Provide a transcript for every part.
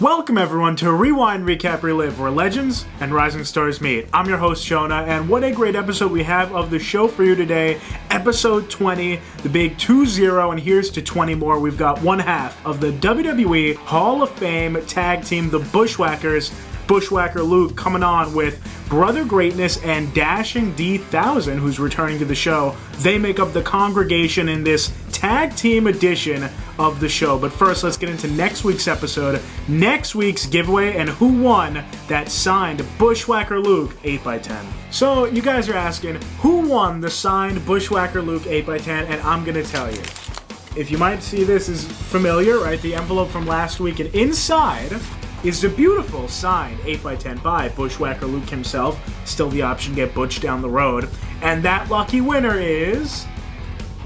Welcome everyone to Rewind Recap Relive, where legends and rising stars meet. I'm your host Shona, and what a great episode we have of the show for you today. Episode 20, the big 2-0, and here's to 20 more. We've got one half of the WWE Hall of Fame tag team, the Bushwhackers. Bushwhacker Luke coming on with Brother Greatness and Dashing D1000, who's returning to the show. They make up the congregation in this tag team edition of the show. But first, let's get into next week's episode, next week's giveaway, and who won that signed Bushwhacker Luke 8x10. So, you guys are asking, who won the signed Bushwhacker Luke 8x10? And I'm gonna tell you. If you might see this is familiar, right? The envelope from last week, and inside is the beautiful signed 8x10 by Bushwhacker Luke himself. Still the option, get Butch down the road. And that lucky winner is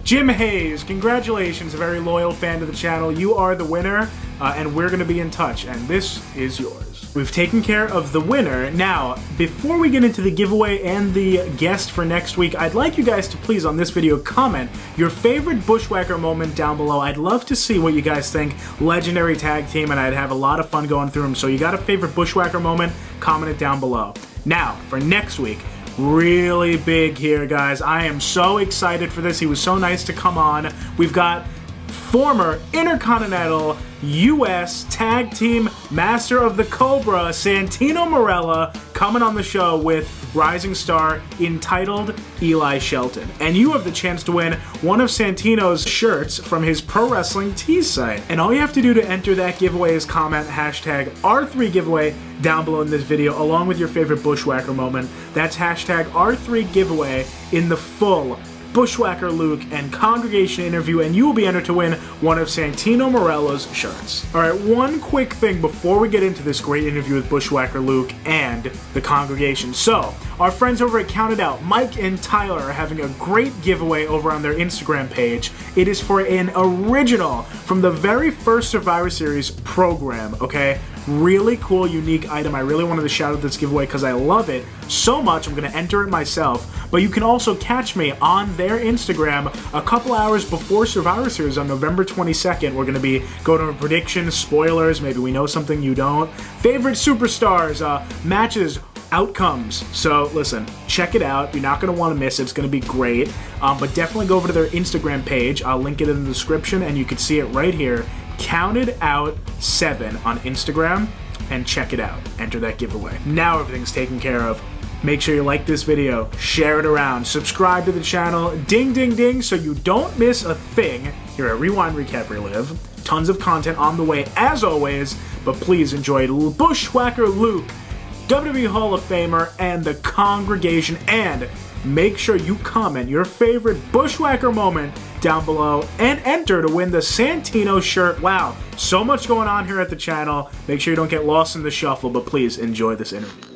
Jim Hayes. Congratulations, a very loyal fan to the channel. You are the winner, and we're going to be in touch, and this is yours. We've taken care of the winner. Now, before we get into the giveaway and the guest for next week, I'd like you guys to please, on this video, comment your favorite Bushwhacker moment down below. I'd love to see what you guys think. Legendary tag team, and I'd have a lot of fun going through them. So you got a favorite Bushwhacker moment? Comment it down below. Now, for next week, really big here, guys. I am so excited for this. He was so nice to come on. We've got former Intercontinental U.S. Tag Team Master of the Cobra, Santino Marella, coming on the show with rising star Untitled Eli Shelton. And you have the chance to win one of Santino's shirts from his Pro Wrestling Tees site. And all you have to do to enter that giveaway is comment hashtag R3giveaway down below in this video, along with your favorite Bushwhacker moment. That's hashtag R3giveaway in the full Bushwhacker Luke and congregation interview, and you will be entered to win one of Santino Marella's shirts. Alright, one quick thing before we get into this great interview with Bushwhacker Luke and the congregation. So, our friends over at Count It Out, Mike and Tyler, are having a great giveaway over on their Instagram page. It is for an original from the very first Survivor Series program, okay? Really cool, unique item. I really wanted to shout out this giveaway because I love it so much. I'm going to enter it myself. But you can also catch me on their Instagram a couple hours before Survivor Series on November 22nd. We're going to be going over predictions, spoilers, maybe we know something you don't, favorite superstars, matches, outcomes. So listen, check it out. You're not going to want to miss it. It's going to be great. But definitely go over to their Instagram page. I'll link it in the description, and you can see it right here. Counted Out 7 on Instagram, and check it out. Enter that giveaway. Now everything's taken care of. Make sure you like this video, share it around, subscribe to the channel, ding ding ding, so you don't miss a thing here at Rewind Recap Relive. Tons of content on the way as always, but please enjoy Bushwhacker Luke, WWE Hall of Famer, and the congregation, and make sure you comment your favorite Bushwhacker moment down below and enter to win the Santino shirt. Wow, so much going on here at the channel. Make sure you don't get lost in the shuffle, but please enjoy this interview.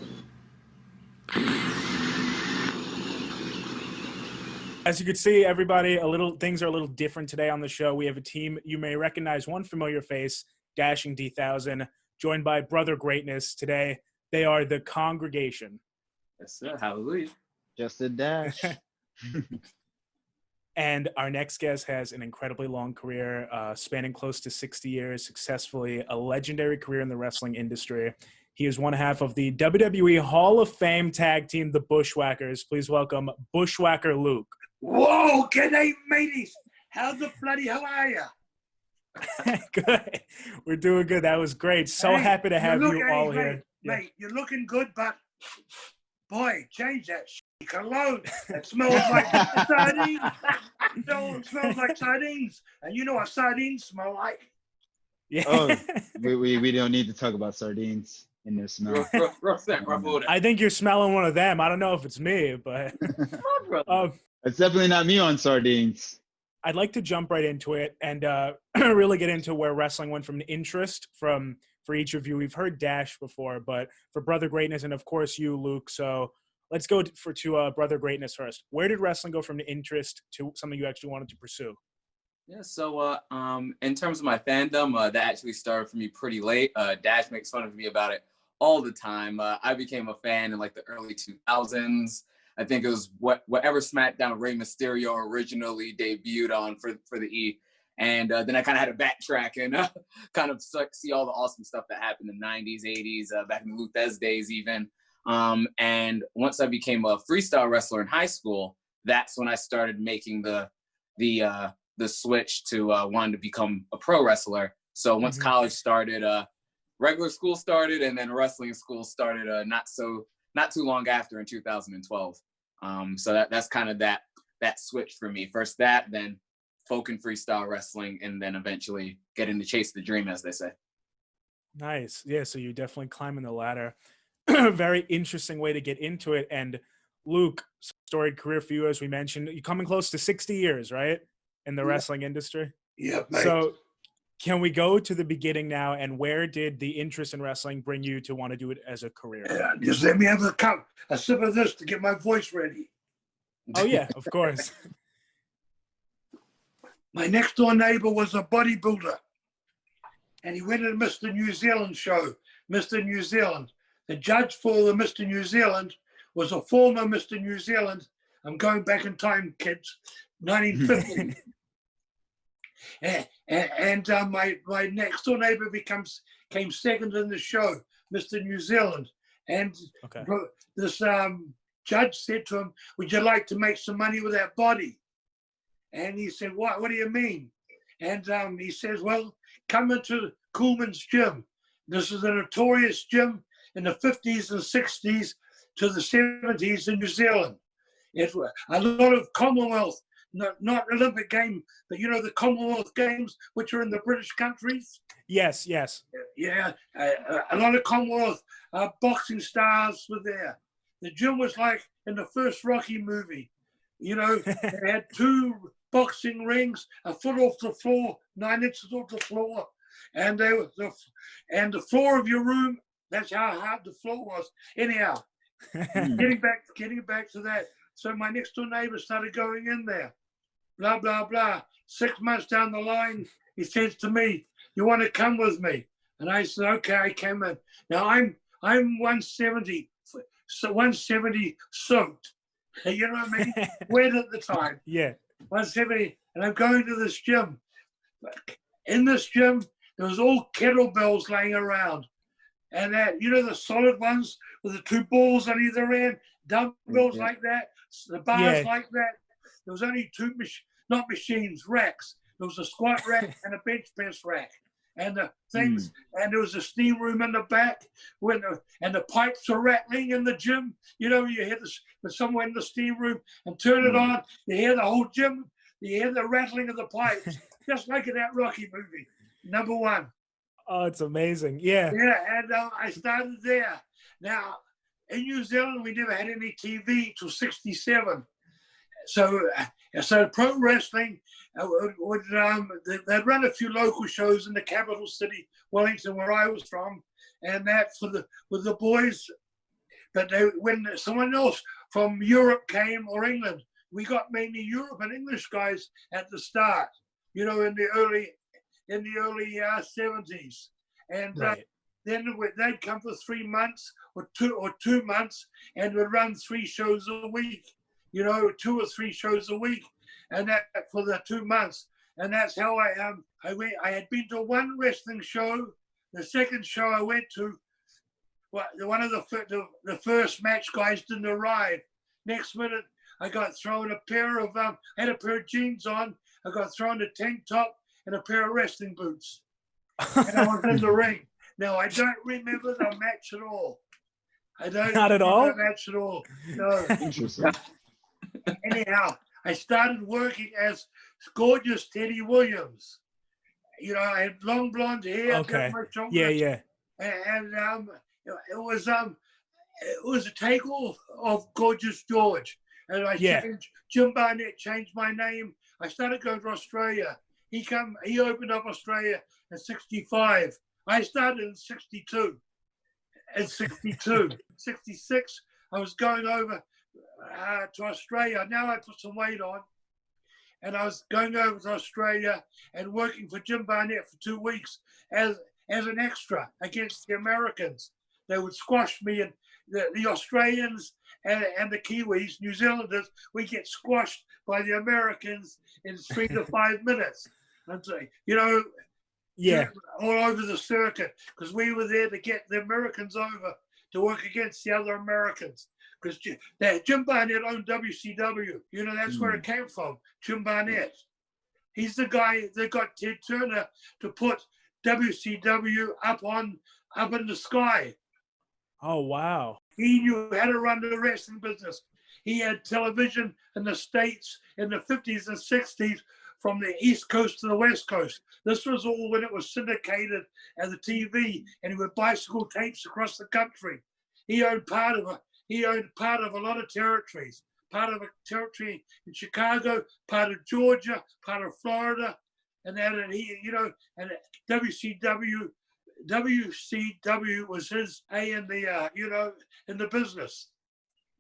As you can see, everybody, things are a little different today on the show. We have a team you may recognize, one familiar face, Dashing D1000, joined by Brother Greatness. Today, they are the congregation. Yes, sir. Hallelujah. Just a dash. And our next guest has an incredibly long career, spanning close to 60 years, successfully, a legendary career in the wrestling industry. He is one half of the WWE Hall of Fame tag team, the Bushwhackers. Please welcome Bushwhacker Luke. Whoa, good day, mateys. How the bloody hell are you? Good. We're doing good. That was great. So happy to have you all here. Mate, you're looking good, but boy, change that cologne. It smells like sardines. It smells like sardines. And you know what sardines smell like? Yeah. Oh, we don't need to talk about sardines in their smell. Rough I think you're smelling one of them. I don't know if it's me, but It's definitely not me on sardines. I'd like to jump right into it and really get into where wrestling went from an interest for each of you. We've heard Dash before, but for Brother Greatness and, of course, you, Luke. So let's go to Brother Greatness first. Where did wrestling go from an interest to something you actually wanted to pursue? Yeah, so in terms of my fandom, that actually started for me pretty late. Dash makes fun of me about it all the time. I became a fan in like the early 2000s. I think it was whatever SmackDown Rey Mysterio originally debuted on for the E. And then I kind of had to backtrack and kind of see all the awesome stuff that happened in the 90s, 80s, back in the Luthez days even. And once I became a freestyle wrestler in high school, that's when I started making the switch to wanting to become a pro wrestler. So once college started, regular school started, and then wrestling school started not too long after in 2012. So that's kind of that switch for me. First that, then folk and freestyle wrestling, and then eventually getting to chase the dream, as they say. Nice. Yeah, so you're definitely climbing the ladder. Very interesting way to get into it. And Luke, storied career for you, as we mentioned. You're coming close to 60 years, right? In the wrestling industry? Yeah, mate. So can we go to the beginning now, and where did the interest in wrestling bring you to want to do it as a career? Yeah, just let me have a sip of this to get my voice ready. Oh, yeah, of course. My next door neighbor was a bodybuilder, and he went to the Mr. New Zealand show, Mr. New Zealand. The judge for the Mr. New Zealand was a former Mr. New Zealand. I'm going back in time, kids, 1950. and my next door neighbor came second in the show, Mr. New Zealand. And this judge said to him, "Would you like to make some money with that body?" And he said, "What do you mean?" And he says, "Well, come into Coolman's gym. This is a notorious gym in the 50s and 60s to the 70s in New Zealand. It was a lot of Commonwealth, not Olympic game, but the Commonwealth Games, which are in the British countries." Yes. Yeah, a lot of Commonwealth boxing stars were there. The gym was like in the first Rocky movie. It had 2 boxing rings, a foot off the floor, 9 inches off the floor, and the floor of your room. That's how hard the floor was. Anyhow, getting back to that. So my next door neighbor started going in there. Blah blah blah. 6 months down the line, he says to me, "You want to come with me?" And I said, "Okay." I came in. Now I'm 170, so 170 soaked. You know what I mean? Wet at the time. Yeah. 170, and I'm going to this gym. In this gym, there was all kettlebells laying around, and the solid ones with the 2 balls on either end, dumbbells like that, the bars like that. There was only 2 not machines, racks. There was a squat rack and a bench press rack, and the things, and there was a steam room in the back and the pipes were rattling in the gym. You hear this with someone in the steam room and turn it on, you hear the whole gym, you hear the rattling of the pipes, just like in that Rocky movie, number 1. Oh, it's amazing. Yeah. Yeah, and I started there. Now, in New Zealand, we never had any TV till 67. So pro wrestling, they'd run a few local shows in the capital city, Wellington, where I was from, and that with the boys. But when someone else from Europe came, or England, we got mainly Europe and English guys at the start. In the early 70s, and then they'd come for 3 months or 2 months, and would run 3 shows a week. 2 or 3 shows a week, and that for the 2 months. And that's how I went. I had been to 1 wrestling show. The second show I went to, one of the first match guys didn't arrive. Next minute, I got thrown a pair of had a pair of jeans on. I got thrown a tank top and a pair of wrestling boots, and I was in the ring. Now I don't remember the match at all. Not at all. The match at all. No. Interesting. Anyhow, I started working as gorgeous Teddy Williams. I had long blonde hair. Okay. Yeah. And it was a takeoff of Gorgeous George. And Jim Barnett changed my name. I started going to Australia. He opened up Australia in 65. I started in 62. In 62. 66, I was going over to Australia. Now I put some weight on, and I was going over to Australia and working for Jim Barnett for 2 weeks as an extra against the Americans. They would squash me, and the Australians and the Kiwis, New Zealanders, we get squashed by the Americans in 3 to 5 minutes. And so, you know, Yeah. all over the circuit, because we were there to get the Americans over to work against the other Americans. Because Jim Barnett owned WCW. You know, that's where it came from, Jim Barnett. He's the guy that got Ted Turner to put WCW up in the sky. Oh, wow. He knew how to run the wrestling business. He had television in the States in the 50s and 60s from the East Coast to the West Coast. This was all when it was syndicated at the TV, and he would bicycle tapes across the country. He owned part of a lot of territories. Part of a territory in Chicago, part of Georgia, part of Florida, and that. And he, you know, and WCW was his in the in the business.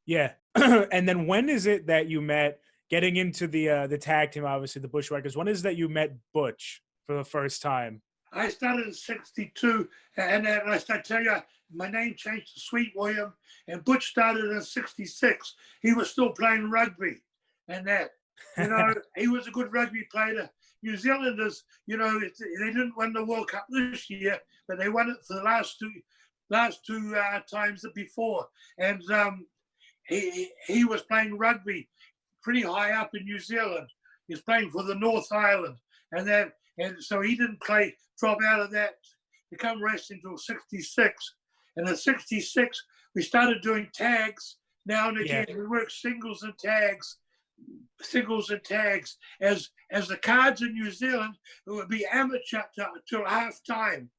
Yeah. And then when is it that you met, getting into the tag team, obviously the Bushwhackers, when is that you met Butch for the first time? I started in '62, and I tell you, my name changed to Sweet William, and Butch started in '66. He was still playing rugby, and that, you know, he was a good rugby player. New Zealanders, you know, they didn't win the World Cup this year, but they won it for the last two times before. And he was playing rugby pretty high up in New Zealand. He was playing for the North Island, and so he didn't drop out of that, become wrestling until '66. And in '66, we started doing tags. Now and again, we worked singles and tags. As the cards in New Zealand, it would be amateur till half time.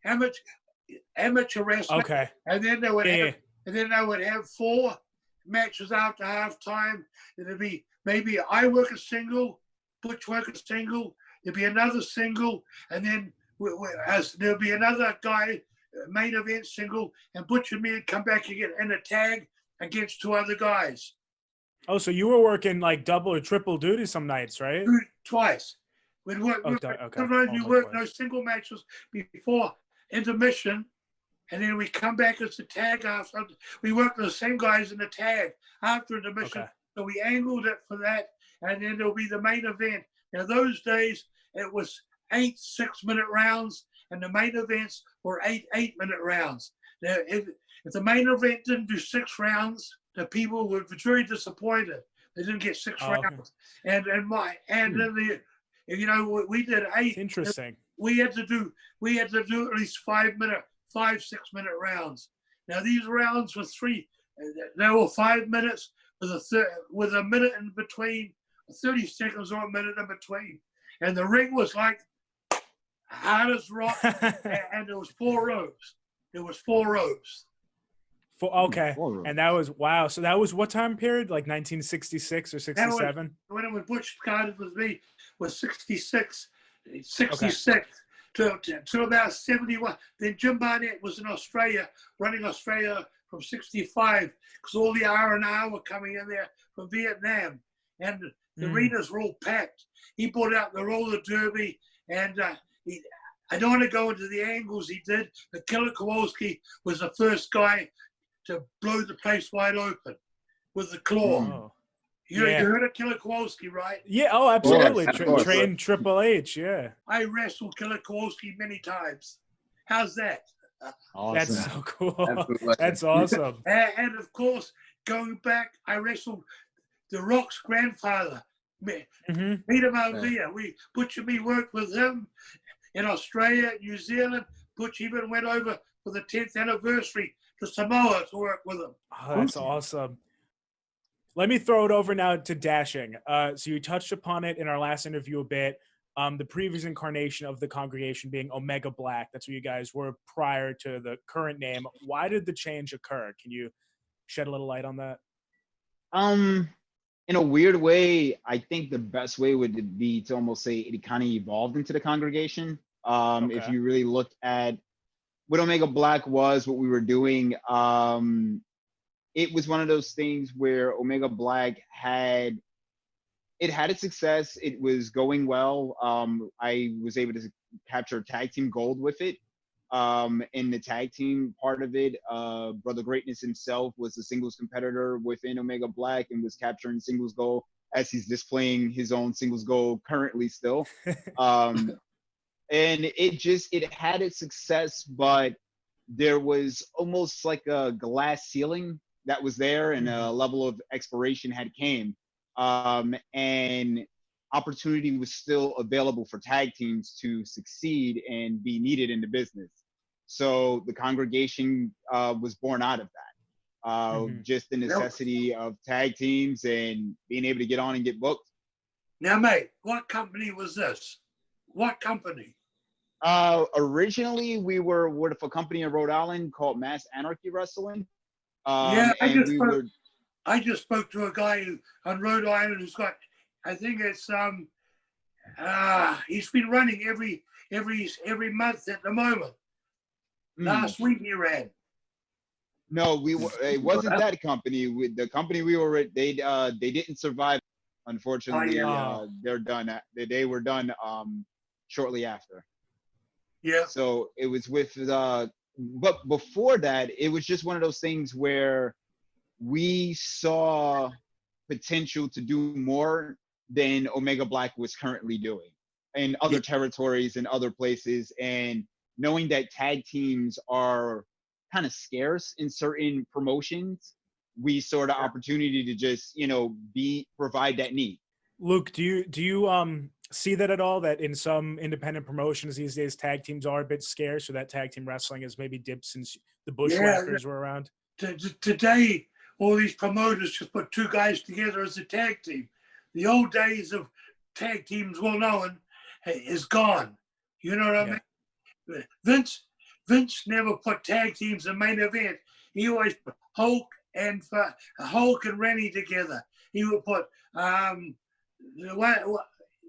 Amateur wrestling. Okay. And then they would have 4 matches after half time. It'd be maybe I work a single, Butch work a single, there'd be another single, and then there'll be another guy, main event single, and Butch and me would come back again in a tag against 2 other guys. Oh, so you were working like double or triple duty some nights, right? Twice. We'd work. Sometimes we work those single matches before intermission, and then we come back as a tag after. We work with the same guys in the tag after intermission. Okay. So we angled it for that, and then there'll be the main event. Now those days it was 8 6-minute rounds, and the main events were 8 8-minute rounds. Now if the main event didn't do 6 rounds, the people were very disappointed. They didn't get 6 rounds. And then you know, we did 8. Interesting. We had to do at least 5 6-minute rounds. Now these rounds were 3. They were 5 minutes with a minute in between, 30 seconds or a minute in between. And the ring was like hard as rock, and there was 4 ropes. Okay. And that was, wow. So that was what time period? Like 1966 or 67? When Butch started with me was 66 to about 71. Then Jim Barnett was in Australia, running Australia from 65, because all the R&R were coming in there from Vietnam. And the arenas were all packed. He brought out the roller derby, and I don't want to go into the angles he did, but Killer Kowalski was the first guy to blow the place wide open with the claw. Oh. You heard of Killer Kowalski, right? Yeah, oh, absolutely. Course. Trained Triple H, yeah. I wrestled Killer Kowalski many times. How's that? Awesome. That's so cool. That's awesome. And of course, going back, I wrestled The Rock's grandfather, Peter Malvia. Butch and me worked with him in Australia, New Zealand. Butch even went over for the 10th anniversary to Samoa to work with him. Oh, that's awesome. Let me throw it over now to Dashing. So you touched upon it in our last interview a bit. The previous incarnation of the congregation being Omega Black. That's what you guys were prior to the current name. Why did the change occur? Can you shed a little light on that? In a weird way, I think the best way would be to almost say it kind of evolved into the congregation. If you really look at what Omega Black was, what we were doing, it was one of those things where Omega Black had its success. It was going well. I was able to capture tag team gold with it. In the tag team part of it, Brother Greatness himself was a singles competitor within Omega Black and was capturing singles gold as he's displaying his own singles gold currently still. And it had its success, but there was almost like a glass ceiling that was there, and a level of expiration had came. And opportunity was still available for tag teams to succeed and be needed in the business. So the congregation was born out of that. Just the necessity of tag teams and being able to get on and get booked. Now, mate, what company was this? What company? Originally, we were with a company in Rhode Island called Mass Anarchy Wrestling. I just spoke to a guy on Rhode Island who's got, I think it's he's been running every month at the moment. Last week he ran. No, it wasn't that company. The company we were with, they didn't survive. Unfortunately, they're done. They were done shortly after. Yeah. So it was with but before that, it was just one of those things where we saw potential to do more than Omega Black was currently doing in other territories and other places. And knowing that tag teams are kind of scarce in certain promotions, we saw the opportunity to just, provide that need. Luke, do you see that at all, that in some independent promotions these days tag teams are a bit scarce, or that tag team wrestling has maybe dipped since the Bushwhackers were around? Today, all these promoters just put two guys together as a tag team. The old days of tag teams, well known, is gone. You know what I mean? Vince never put tag teams in main event. He always put Hulk and Rennie together. He would put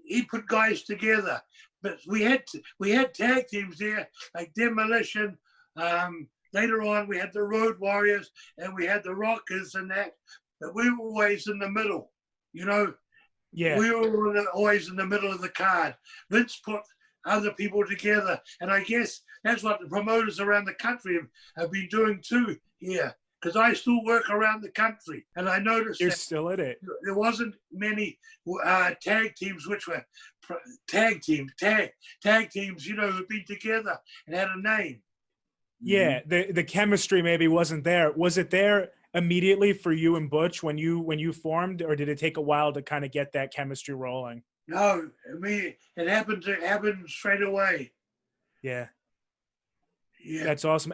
he put guys together. But we had tag teams there like Demolition. Later on, we had the Road Warriors and we had the Rockers and that. But we were always in the middle, Yeah. We were always in the middle of the card. Vince put other people together. And I guess that's what the promoters around the country have been doing too here. Because I still work around the country. And I noticed you're still in it. There wasn't many tag teams which were tag teams, who'd been together and had a name. Yeah, the chemistry maybe wasn't there. Was it there immediately for you and Butch when you formed, or did it take a while to kind of get that chemistry rolling? No, I mean it happened straight away. Yeah. That's awesome.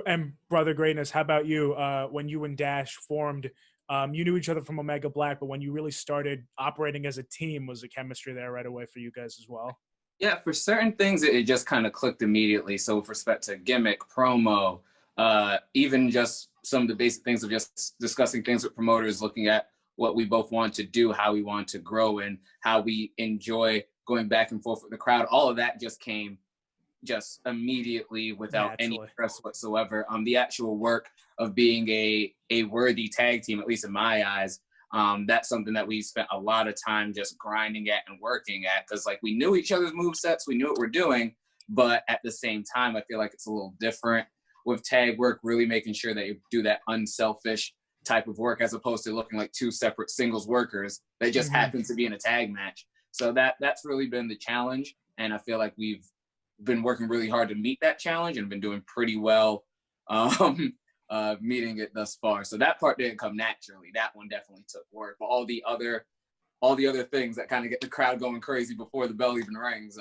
And Brother Greatness, how about you? When you and Dash formed, you knew each other from Omega Black, but when you really started operating as a team, was the chemistry there right away for you guys as well? Yeah, for certain things, it just kind of clicked immediately. So with respect to gimmick, promo, even just some of the basic things of just discussing things with promoters, looking at what we both want to do, how we want to grow, and how we enjoy going back and forth with the crowd. All of that just came just immediately without any stress whatsoever. The actual work of being a worthy tag team, at least in my eyes, that's something that we spent a lot of time just grinding at and working at, because like we knew each other's movesets, we knew what we're doing, but at the same time, I feel like it's a little different with tag work, really making sure that you do that unselfish type of work as opposed to looking like two separate singles workers that just happen to be in a tag match. So that's really been the challenge, and I feel like we've been working really hard to meet that challenge and been doing pretty well meeting it thus far. So that part didn't come naturally. That one definitely took work. But all the other things that kind of get the crowd going crazy before the bell even rings,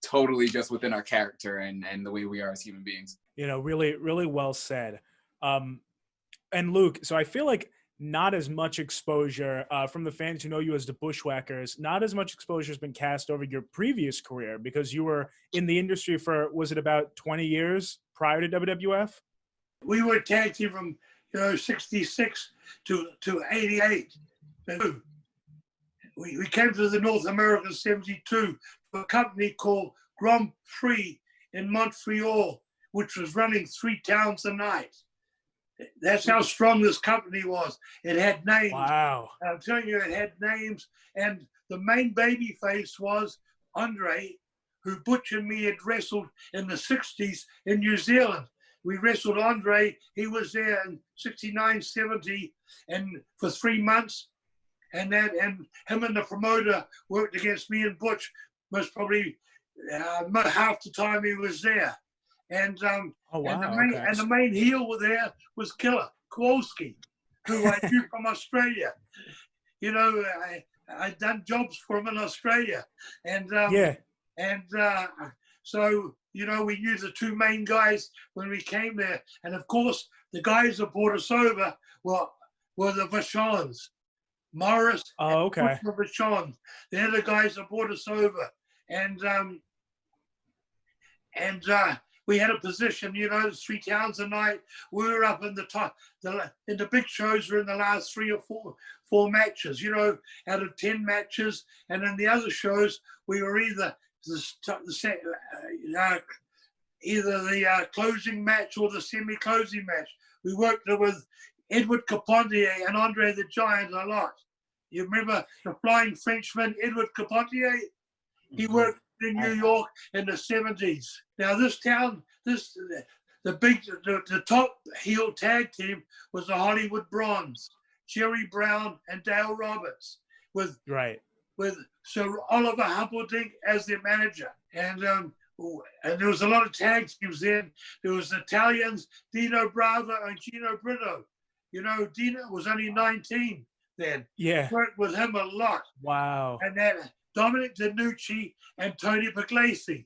totally just within our character and the way we are as human beings. Really, really well said. And Luke, so I feel like not as much exposure from the fans who know you as the Bushwhackers, not as much exposure has been cast over your previous career, because you were in the industry for, was it about 20 years prior to WWF? We were tag team from 66 to 88. We came to the North America in 72 to a company called Grand Prix in Montreal, which was running 3 towns a night. That's how strong this company was. It had names. Wow. I'm telling you, it had names. And the main baby face was Andre, who Butch and me had wrestled in the 60s in New Zealand. We wrestled Andre. He was there in 69, 70, and for 3 months. and him and the promoter worked against me and Butch most probably half the time he was there. And Oh, wow. and the main heel there was Killer Kowalski, who I knew from Australia. You know, I'd done jobs for him in Australia, and so you know, we knew the two main guys when we came there, and of course the guys that brought us over were the Vachons, Morris. Oh, okay. And the Vachons. They're the guys that brought us over, and we had a position, you know, 3 towns a night. We were up in the top, in the big shows were in the last 3 or 4 matches, you know, out of 10 matches. And in the other shows, we were either the closing match or the semi-closing match. We worked with Edward Carpentier and Andre the Giant a lot. You remember the Flying Frenchman, Edward Carpentier? He worked in New York in the 70s. Now this town, the top heel tag team was the Hollywood Bronze, Jerry Brown and Dale Roberts, with Sir Oliver Humperdinck as their manager. And there was a lot of tag teams then. There was Italians, Dino Bravo and Gino Brito. You know, Dino was only 19 then. Yeah. Worked with him a lot. Wow. And then Dominic DeNucci and Tony Puglisi.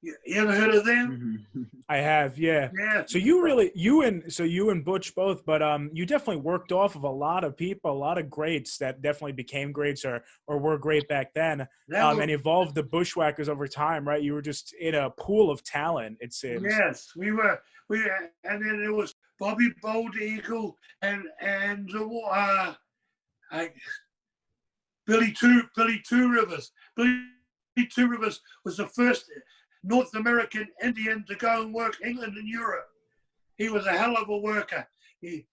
You ever heard of them? I have, yeah. Yeah. So you and Butch both, but you definitely worked off of a lot of people, a lot of greats that definitely became greats or were great back then, and evolved the Bushwhackers over time, right? You were just in a pool of talent, it seems. Yes, we were, and then there was Bobby Bold Eagle and Billy Two Rivers. Billy Two Rivers was the first North American Indian to go and work England and Europe. He was a hell of a worker. He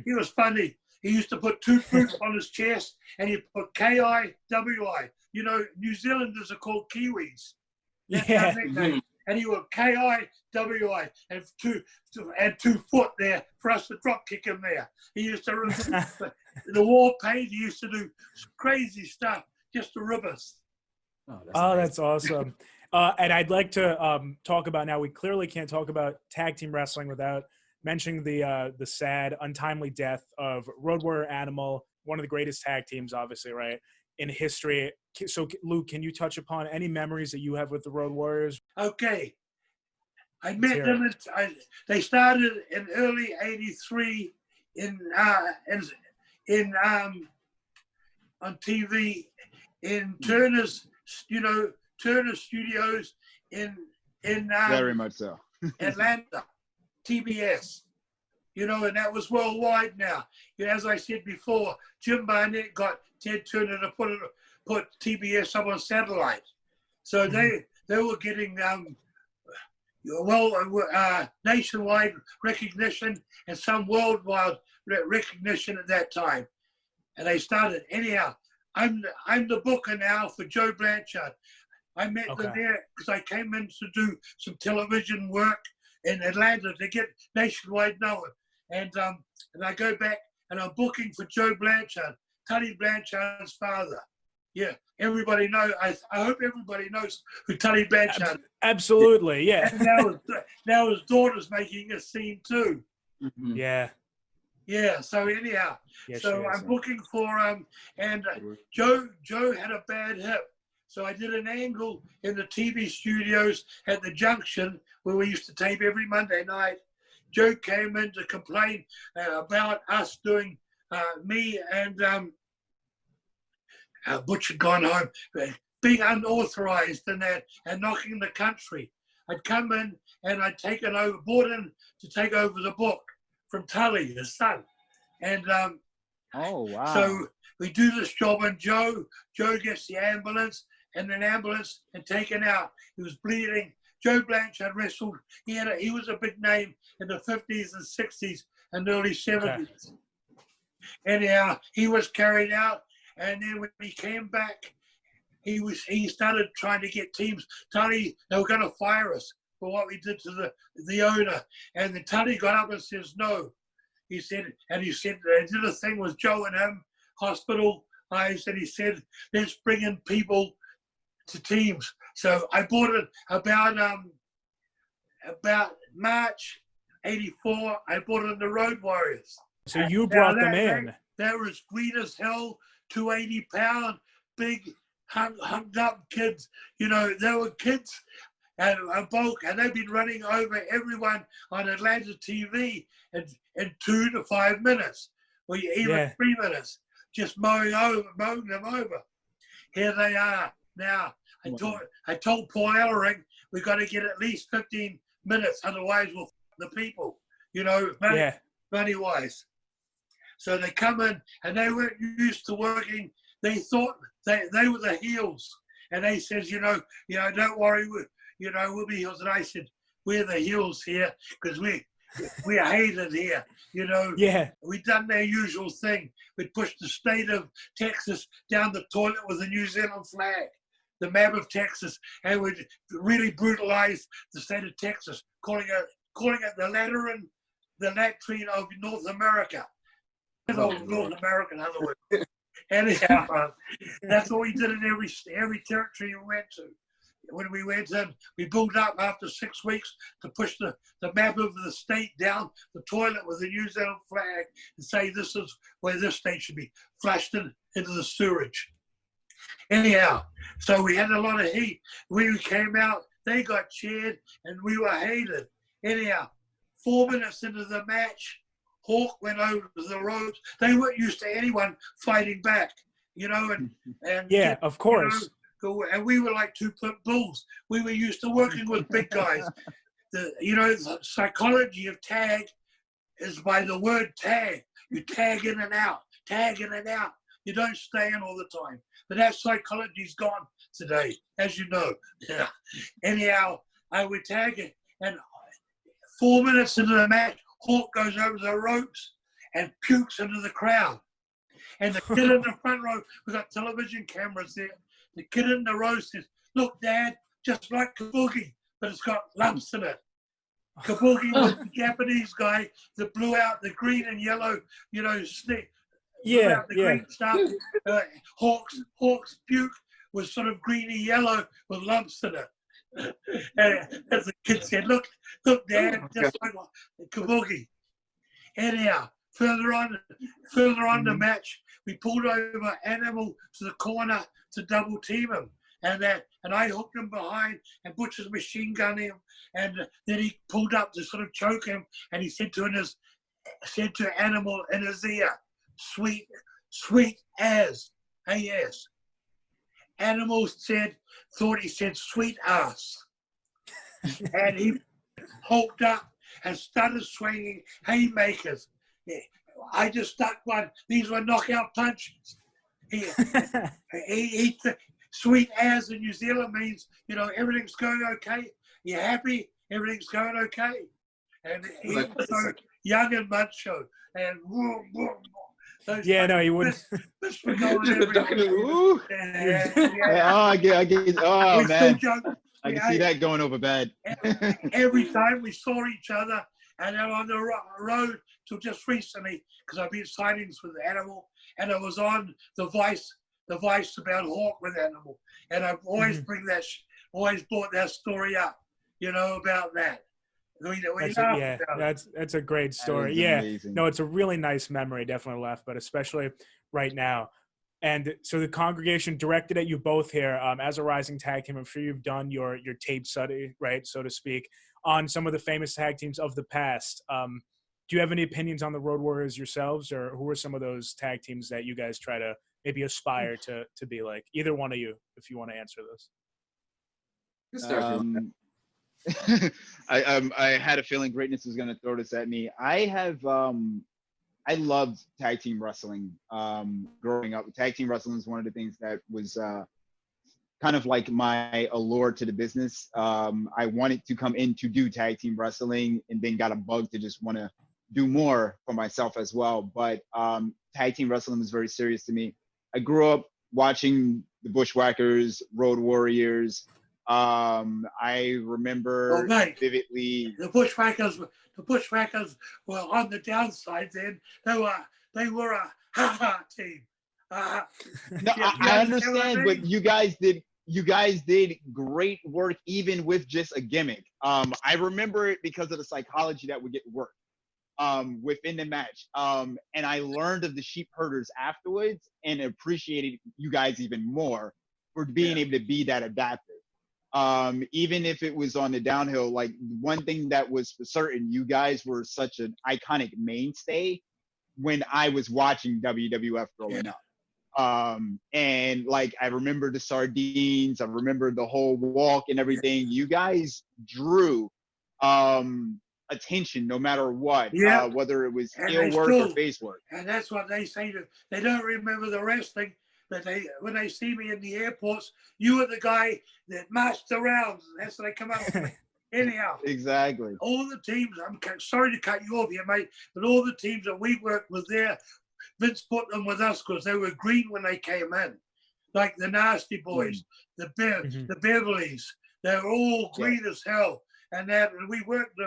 was funny. He used to put 2 fruits on his chest, and he put K-I-W-I. You know, New Zealanders are called Kiwis. Yeah. And he would K-I-W-I and 2 foot there for us to drop kick him there. He used to the war paid. He used to do crazy stuff just to rib us. That's awesome. And I'd like to talk about now. We clearly can't talk about tag team wrestling without mentioning the sad, untimely death of Road Warrior Animal, one of the greatest tag teams, obviously, right, in history. So, Luke, can you touch upon any memories that you have with the Road Warriors? Okay, I met them. They started in early '83 on TV in Turner's, Turner Studios in very much so. Atlanta, TBS, and that was worldwide now. As I said before, Jim Barnett got Ted Turner to put TBS up on satellite. So they were getting nationwide recognition and some worldwide recognition at that time. And they started, anyhow, I'm the booker now for Joe Blanchard. I met them there because I came in to do some television work in Atlanta to get nationwide known. And I go back and I'm booking for Joe Blanchard, Tully Blanchard's father. Yeah, everybody knows. I hope everybody knows who Tully Blanchard is. Absolutely, yeah. And now his daughter's making a scene too. Mm-hmm. Yeah. Yeah, so anyhow, I'm booking for and Joe had a bad hip. So I did an angle in the TV studios at the Junction where we used to tape every Monday night. Joe came in to complain about us doing, me and Butch had gone home, being unauthorized and that, and knocking the country. I'd come in and I'd brought in to take over the book from Tully, his son. And oh, wow. So we do this job and Joe gets the ambulance and an ambulance and taken out. He was bleeding. Joe Blanchard wrestled. He was a big name in the 50s and 60s and early 70s. Okay. Anyhow, he was carried out, and then when he came back, he started trying to get teams. Tully, they were going to fire us for what we did to the owner, and then Tully got up and says no. He said they did a thing with Joe and him, hospital eyes, and he said, let's bring in people to teams. So I bought it about March '84. I bought it in the Road Warriors. So you brought them in. They were as green as hell, 280-pound, big, hung up kids. You know, they were kids and a bulk, and they've been running over everyone on Atlanta TV in 2 to 5 minutes, or even 3 minutes, just mowing them over. Here they are now. I told Paul Ellering we've got to get at least 15 minutes, otherwise we'll the people, you know, money-wise. So they come in, and they weren't used to working. They thought they were the heels, and they said, you know, don't worry, we'll be heels. And I said, we're the heels here because we are hated here, you know. Yeah. We done their usual thing. We pushed the state of Texas down the toilet with a New Zealand flag, the map of Texas, and we really brutalized the state of Texas, calling it the latrine of North America. North America, in other words. Anyhow, that's what we did in every territory we went to. When we went in, we built up after 6 weeks to push the map of the state down the toilet with the New Zealand flag and say this is where this state should be, flushed into the sewage. Anyhow, so we had a lot of heat. We came out, they got cheered, and we were hated. Anyhow, 4 minutes into the match, Hawk went over the ropes. They weren't used to anyone fighting back, you know, and yeah, of course. You know, and we were like 2 pit bulls. We were used to working with big guys. The psychology of tag is by the word tag. You tag in and out, tag in and out. You don't stay in all the time. But that psychology's gone today, as you know. Yeah. Anyhow, I would tag it, and 4 minutes into the match, Hawk goes over the ropes and pukes into the crowd. And the kid in the front row, we've got television cameras there. The kid in the row says, look, Dad, just like Kabuki, but it's got lumps in it. Kabuki was the Japanese guy that blew out the green and yellow, you know, stick. Yeah, the green stuff. Hawk's puke was sort of greeny yellow with lumps in it. And as the kid said, look, Dad, just like Kabuki. Anyhow, further on the match, we pulled over Animal to the corner to double team him. And I hooked him behind, and Butch was machine gunning him. And then he pulled up to sort of choke him, and he said to Animal in his ear, sweet as, A-S. Animal thought he said sweet ass. And he hulked up and started swinging haymakers. I just stuck one. These were knockout punches. He sweet as in New Zealand means, you know, everything's going okay. You're happy, everything's going okay. And he was so young and macho. And you wouldn't. Oh, man. I can see that going over bad. Every time we saw each other, and then on the road till just recently, because I've been sightings with Animal, and I was on the Vice about Hawk with Animal, and I've always always brought that story up, you know, about that. That's a great story. Yeah, amazing. No, it's a really nice memory. Definitely left, but especially right now. And so the congregation directed at you both here as a rising tag team. I'm sure you've done your tape study, right, so to speak, on some of the famous tag teams of the past. Do you have any opinions on the Road Warriors yourselves, or who are some of those tag teams that you guys try to maybe aspire to be like? Either one of you, if you want to answer this. I had a feeling greatness was going to throw this at me. I loved tag team wrestling growing up. Tag team wrestling is one of the things that was kind of like my allure to the business. I wanted to come in to do tag team wrestling, and then got a bug to just want to do more for myself as well. But tag team wrestling was very serious to me. I grew up watching the Bushwhackers, Road Warriors. I remember vividly the Bushwhackers were on the downside then. They were a ha-ha team. No, Yeah, I you understand what I understand, mean? but you guys did great work even with just a gimmick. I remember it because of the psychology that would get worked within the match. And I learned of the Sheepherders afterwards and appreciated you guys even more for being able to be that adaptive. Even if it was on the downhill, like one thing that was for certain, you guys were such an iconic mainstay when I was watching WWF growing up. And like I remember the sardines, I remember the whole walk and everything. You guys drew attention no matter what, Yeah. whether it was And heel they work or still- face work. And that's what they say to. They don't remember the wrestling, but when they see me in the airports, you were the guy that marched around. That's what they come up with me. Anyhow, Exactly. all the teams. I'm sorry to cut you off here, mate, but all the teams that we worked with there, Vince put them with us because they were green when they came in, like the Nasty Boys, the Beverleys. They were all green as hell. And we worked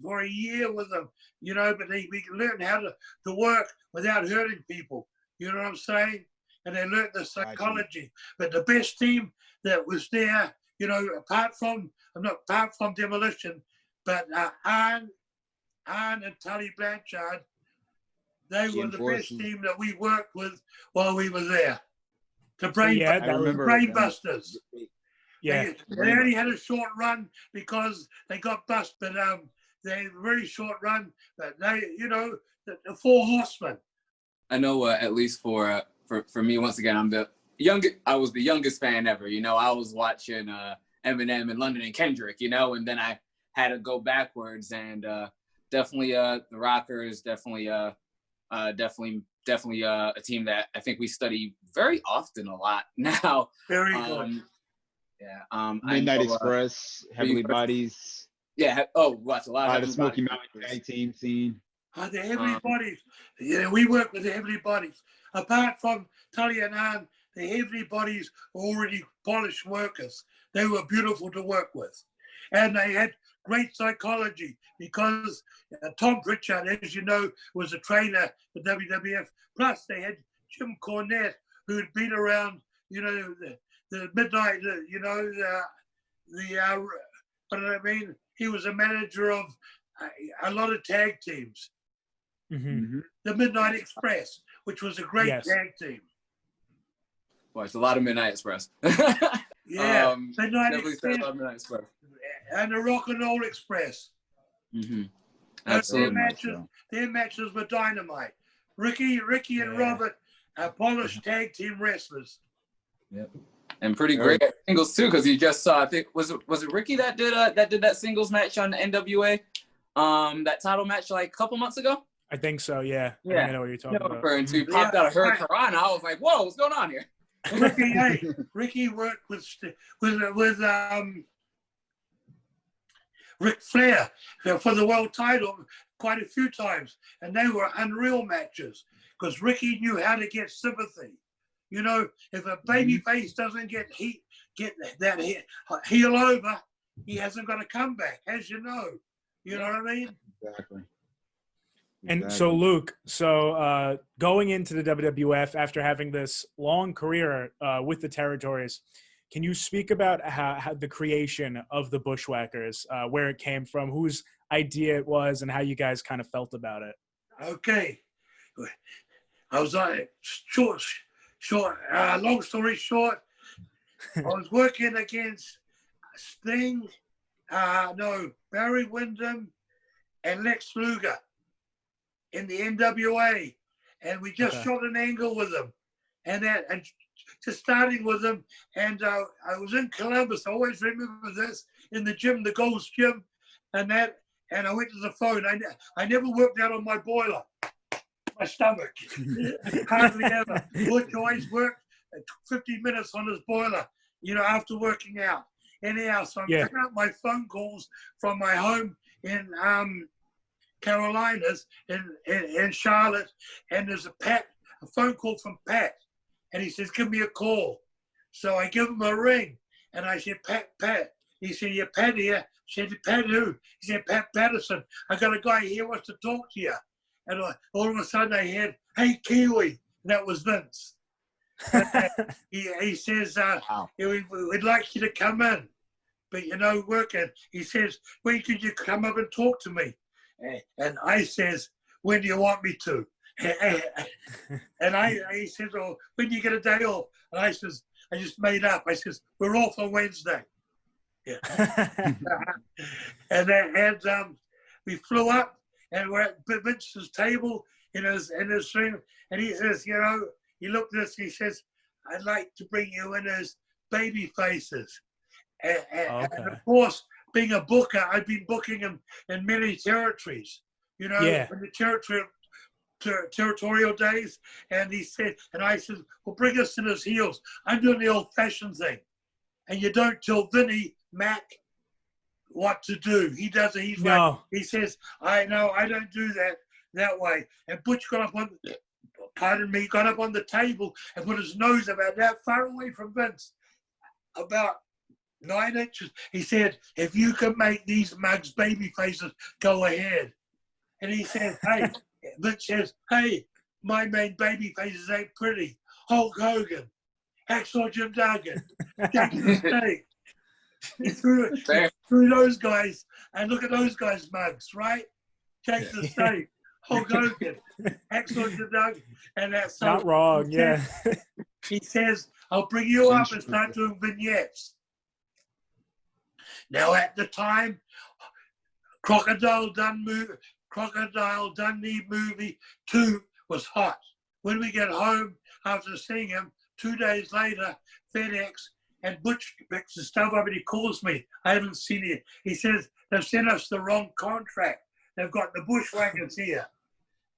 for a year with them, you know. But we learned how to work without hurting people. You know what I'm saying? And they learned the psychology. But the best team that was there, you know, apart from Demolition, but Arn and Tully Blanchard, they were the best team that we worked with while we were there. The Brainbusters. Yeah. They only had a short run because they got busted. They had a very short run, but they, you know, the Four Horsemen. I know at least for me, once again, I was the youngest fan ever. You know, I was watching Eminem and London and Kendrick, you know, and then I had to go backwards, and definitely the Rockers, definitely a team that I think we study very often a lot now. Very good. Yeah. Midnight Express, Heavenly Bodies. Yeah. Watch a lot of the Smoky Mountain tag team scene. The Heavenly Bodies. Yeah, we work with the Heavenly Bodies. Apart from Tully and Arn, the Heavenly Bodies were already polished workers. They were beautiful to work with. And they had great psychology because Tom Pritchard, as you know, was a trainer for WWF. Plus, they had Jim Cornette, who had been around, you know, the midnight, you know, what do I mean? He was a manager of a lot of tag teams. The Midnight Express, which was a great tag team. Well, it's a lot of Midnight Express. Yeah, Midnight Express. And the Rock and Roll Express. Absolutely. Their matches were dynamite. Ricky and Robert are polished tag team wrestlers. Yep. And pretty great at singles too, because you just saw. I think was it Ricky that did that singles match on the NWA, that title match like a couple months ago. I think so. Yeah. I think I know what you're talking about. Referring to popped out of her Quran. I was like, whoa, what's going on here? Ricky worked with Ric Flair for the world title quite a few times, and they were unreal matches because Ricky knew how to get sympathy. You know, if a baby face doesn't get that heel over, he hasn't got a comeback, as you know. You know what I mean? Exactly. And so, Luke, going into the WWF after having this long career with the territories, can you speak about how the creation of the Bushwhackers, where it came from, whose idea it was, and how you guys kind of felt about it? Okay. I was long story short, I was working against Sting, Barry Windham, and Lex Luger in the NWA, and we just shot an angle with them, and just starting with them, and I was in Columbus. I always remember this, in the gym, the Gold's Gym, and I went to the phone. I never worked out on my boiler, my stomach, hardly ever. Butch always worked 15 minutes on his boiler, you know, after working out. Anyhow, so I'm picking up my phone calls from my home in Carolinas, in Charlotte, and there's a phone call from Pat, and he says, give me a call. So I give him a ring, and I said, Pat. He said, yeah, Pat here. I said, Pat who? He said, Pat Patterson. I got a guy here wants to talk to you. And all of a sudden I heard, hey, Kiwi. that was Vince. And, he says, Wow. we'd like you to come in, but you're no working. He says, when could you come up and talk to me? And I says, when do you want me to? And he says, oh, when do you get a day off? And I says, I just made up. I says, we're off on Wednesday. Yeah. and we flew up and we're at Vince's table in his room, and he says, you know, he looked at us, he says, I'd like to bring you in as baby faces. And of course, being a booker, I've been booking him in many territories, you know, in the territorial days. And he said, and I said, well, bring us in his heels. I'm doing the old-fashioned thing. And you don't tell Vinnie Mac what to do. He does it. He's like, he says, I don't do that way. And Butch got up on, got up on the table and put his nose about that far away from Vince, about 9 inches. He said, if you can make these mugs baby faces, go ahead. And he said, hey, Vince says, hey, my main baby faces ain't pretty. Hulk Hogan, Hacksaw Jim Duggan, Jackie the Snake. He threw those guys, and look at those guys' mugs, right? Jake the Snake, Hulk Hogan, Hacksaw Jim Duggan, and that's not wrong. He says, I'll bring you up and start doing vignettes. Now, at the time, Crocodile Dundee movie 2 was hot. When we get home after seeing him, 2 days later, FedEx and Butch picks the stuff up and he calls me. I haven't seen it. He says, they've sent us the wrong contract. They've got the Bushwhackers here.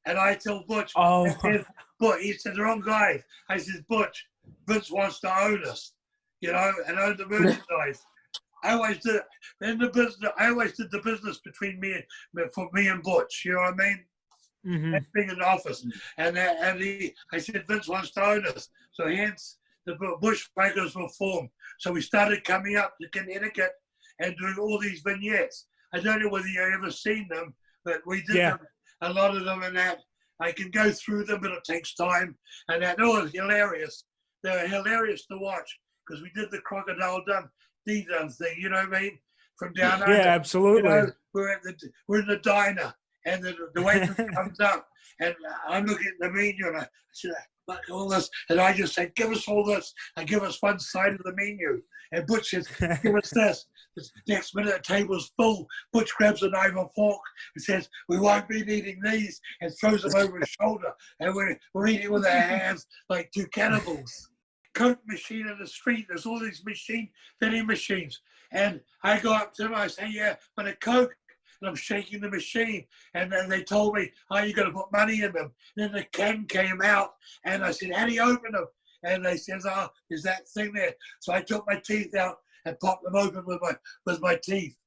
And I tell Butch, he said, the wrong guys. I said, Butch, Vince wants to own us, you know, and own the merchandise. I always did the business between me and Butch, you know what I mean? Mm-hmm. And being in the office. I said, Vince wants to own us. So hence the Bushwhackers were formed. So we started coming up to Connecticut and doing all these vignettes. I don't know whether you've ever seen them, but we did them, a lot of them, and that I can go through them, but it takes time. And that was hilarious. They were hilarious to watch because we did the Crocodile Dundee thing, you know what I mean? From down under. Yeah, absolutely. You know, we're in the diner, and the waitress comes up, and I'm looking at the menu, and I said, "Look all this," and I just said, "Give us all this, and give us one side of the menu." And Butch says, "Give us this." The next minute, the table's full. Butch grabs a knife and fork and says, "We won't be needing these," and throws them over his shoulder, and we're eating with our hands like two cannibals. Coke machine in the street. There's all these vending machines. And I go up to them, I say, "Yeah, but a Coke." And I'm shaking the machine. And then they told me, "Oh, you got to put money in them." And then the can came out. And I said, "How do you open them?" And they said, "Oh, there's that thing there." So I took my teeth out and popped them open with my teeth.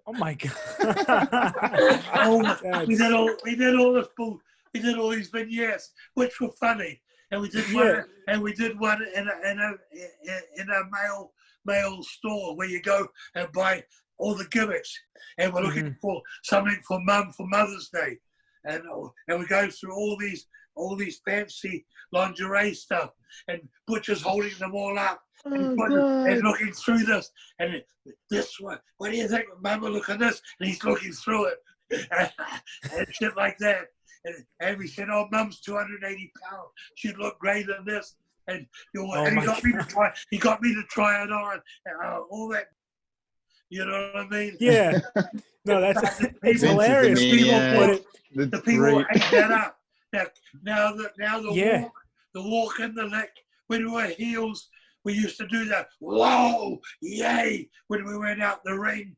Oh my God. We did all this bull. We did all these vignettes, which were funny. And we did one. And we did one in a mail store where you go and buy all the gimmicks. And we're looking for something for Mum for Mother's Day, and we go through all these fancy lingerie stuff. And Butcher's holding them all up and looking through this. And this one, what do you think, Mum? Look at this. And he's looking through it and shit like that. And we said, "Oh, Mum's 280 pounds. She'd look great in this." And, he got me to try it on. All that. You know what I mean? Yeah. No, it's hilarious. The people ate that up. Now the walk and the lick. When we were heels, we used to do that. Whoa, yay! When we went out the ring,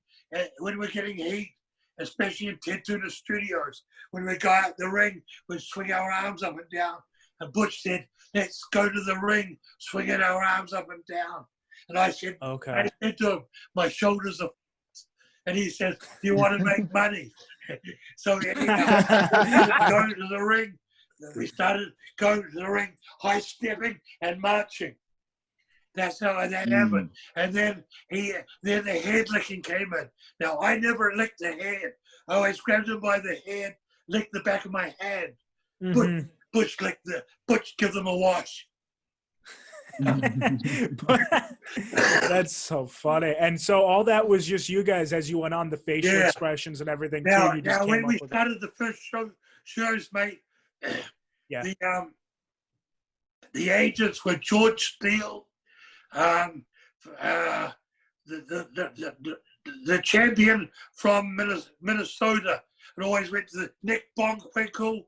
when we were getting heat, especially in Ted Tuna Studios, when we got out the ring, we'd swing our arms up and down. And Butch said, "Let's go to the ring, swinging our arms up and down." And I said, I said to him, "My shoulders are," and he says, "Do you want to make money?" So anyhow, going to the ring, we started going to the ring, high stepping and marching. That's how that happened. And then the head licking came in. Now I never licked the head. I always grabbed him by the head, licked the back of my hand. Butch give them a wash. That's so funny. And so all that was just you guys as you went on, the facial expressions and everything too. You just when we started the first shows, mate, yeah, the agents were George Steele, the champion from Minnesota. It always went to the Nick Bonquinkle.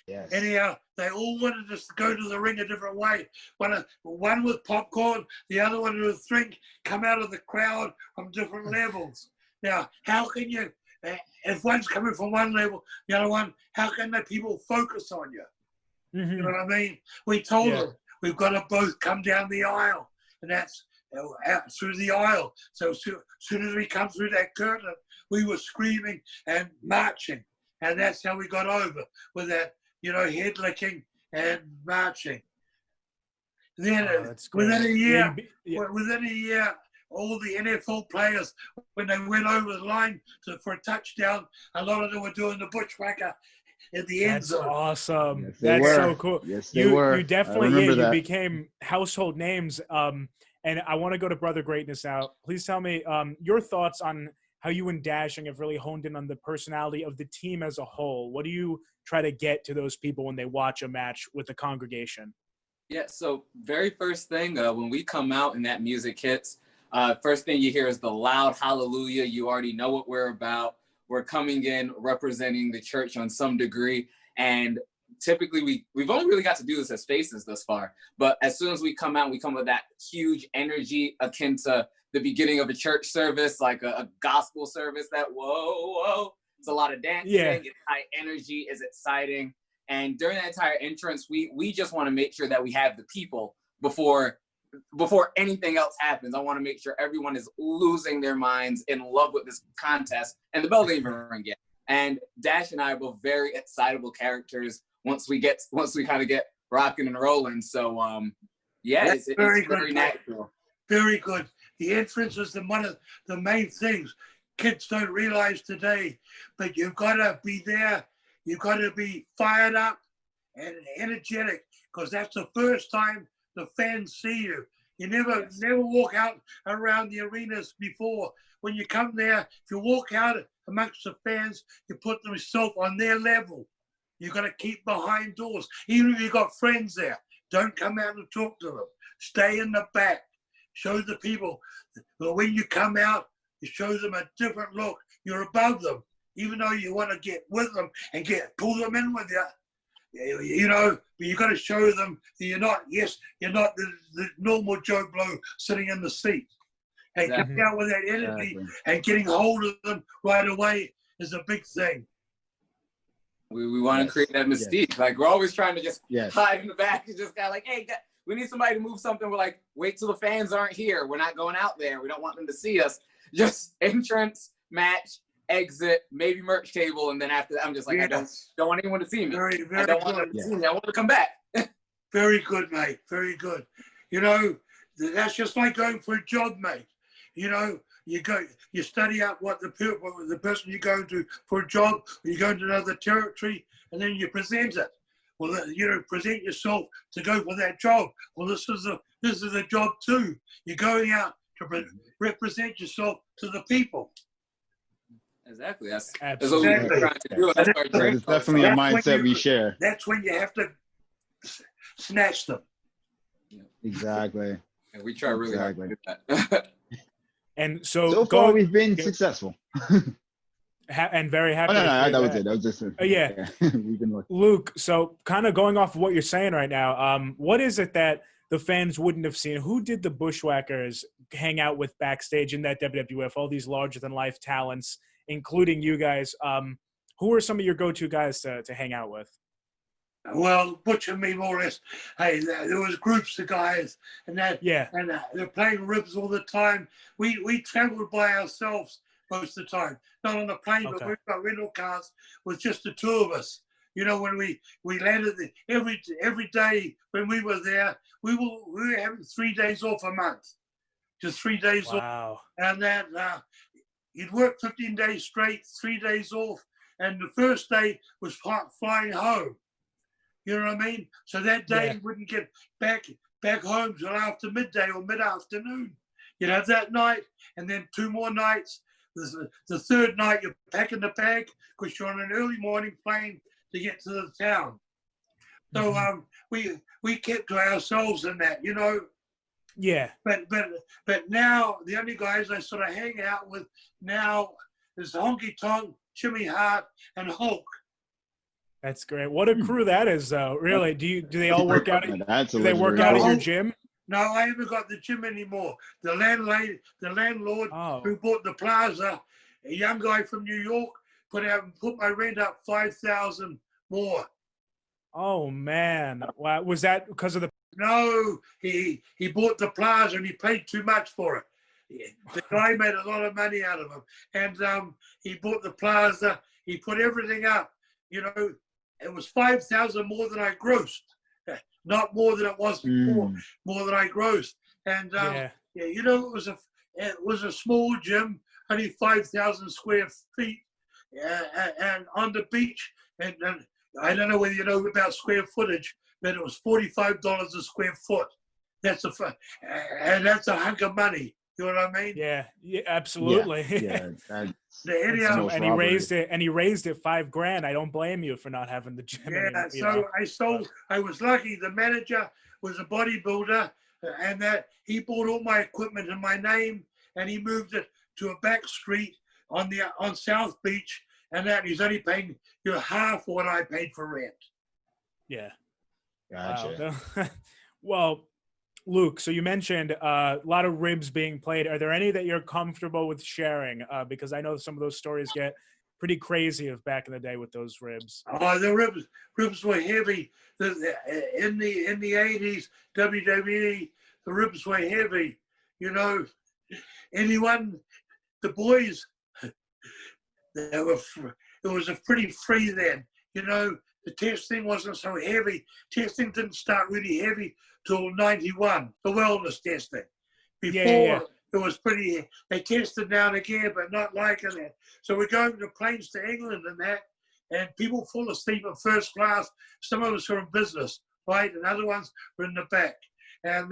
Yes. Anyhow, they all wanted us to go to the ring a different way. One with popcorn, the other one with drink, come out of the crowd from different levels. Now, how can you, if one's coming from one level, the other one, how can the people focus on you? Mm-hmm. You know what I mean? We told them we've got to both come down the aisle, and that's out through the aisle. So as soon as we come through that curtain, we were screaming and marching, and that's how we got over with that, head licking and marching. Then within a year, all the NFL players, when they went over the line for a touchdown, a lot of them were doing the Bushwhacker at the end zone. That's awesome. Yes, That's so cool. Yes, they were. You definitely, you became household names. And I want to go to Brother Greatness now. Please tell me your thoughts on how you and Dashing have really honed in on the personality of the team as a whole. What do you try to get to those people when they watch a match with the congregation? Yeah, so very first thing, when we come out and that music hits, first thing you hear is the loud hallelujah. You already know what we're about. We're coming in representing the church on some degree. And typically we've only really got to do this as faces thus far. But as soon as we come out, we come with that huge energy akin to the beginning of a church service, like a gospel service, that whoa. It's a lot of dancing, it's high energy, it's exciting. And during that entire entrance, we just want to make sure that we have the people before anything else happens. I want to make sure everyone is losing their minds, in love with this contest, and the bell didn't even ring yet. And Dash and I are both very excitable characters once we kind of get rocking and rolling. So it's very natural. Very good. The entrance is one of the main things kids don't realize today, but you've got to be there. You've got to be fired up and energetic, because that's the first time the fans see you. You never walk out around the arenas before. When you come there, if you walk out amongst the fans, you put yourself on their level. You've got to keep behind doors. Even if you've got friends there, don't come out and talk to them. Stay in the back. Show the people. But when you come out, you show them a different look. You're above them. Even though you want to get with them and pull them in with you, but you got to show them that you're not the normal Joe Blow sitting in the seat. And coming out with that energy and getting hold of them right away is a big thing. We want to create that mystique. Yes. Like, we're always trying to just hide in the back and just kind of like, hey, we need somebody to move something. We're like, wait till the fans aren't here. We're not going out there. We don't want them to see us. Just entrance, match, exit, maybe merch table, and then after that, I'm just like, I don't want anyone to see me. Very I don't want them to see me. I want to come back. Very good, mate. Very good. That's just like going for a job, mate. You study out what the person you're going to for a job, or you go into another territory, and then you present it. Well, present yourself to go for that job. Well, this is a job too. You're going out to represent yourself to the people. Exactly. That's what we're trying to do. That's it's definitely a mindset we share. That's when you have to snatch them. Exactly. And we try really hard to do that. And so far we've been successful. And very happy. No, that was it. That was just we've been Luke, so kind of going off of what you're saying right now, what is it that the fans wouldn't have seen? Who did the Bushwhackers hang out with backstage in that WWF? All these larger-than-life talents, including you guys. Who are some of your go-to guys to hang out with? Well, Butch and me, more or less. Hey, there was groups of guys, and they're playing ribs all the time. We traveled by ourselves most of the time, not on a plane, but we've got rental cars with just the two of us. When we landed every day when we were there, we were having 3 days off a month, just 3 days off, and then you'd work 15 days straight, 3 days off, and the first day was flying home. You know what I mean? So that day you wouldn't get back home till after midday or mid-afternoon. You'd have that night, and then 2 more nights. The third night, you're packing the bag because you're on an early morning plane to get to the town. So we kept to ourselves in that, you know. Yeah. But now the only guys I sort of hang out with now is Honky Tonk, Jimmy Hart, and Hulk. That's great. What a crew that is, though. Really? Do they all work out? Do they work out at your gym? No, I haven't got the gym anymore. The landlord who bought the plaza, a young guy from New York, put my rent up $5,000 more. Oh man! Wow. Was that because of the? No, he bought the plaza and he paid too much for it. The guy made a lot of money out of him, and he bought the plaza. He put everything up. You know, it was $5,000 more than I grossed. Not more than it was before, more than I grossed. And you know, it was a small gym, only 5,000 square feet, and on the beach. And I don't know whether you know about square footage, but it was $45 a square foot. That's a hunk of money. You know what I mean? Yeah, absolutely. Yeah. And he raised it $5,000. I don't blame you for not having the gym. Yeah, I was lucky. The manager was a bodybuilder, and that he bought all my equipment in my name, and he moved it to a back street on South Beach, and that he's only paying half what I paid for rent. Yeah. Gotcha. Wow. Well, Luke, so you mentioned a lot of ribs being played. Are there any that you're comfortable with sharing? Because I know some of those stories get pretty crazy of back in the day with those ribs. Oh, the ribs were heavy. In the 80s, WWE, the ribs were heavy. You know, the boys, it was a pretty free then. You know, the testing wasn't so heavy. Testing didn't start really heavy till 91, the wellness testing. Before, it was pretty, they tested now and again, but not liking it. So we're going to planes to England and that, and people fall asleep in first class. Some of us were in business, right? And other ones were in the back. And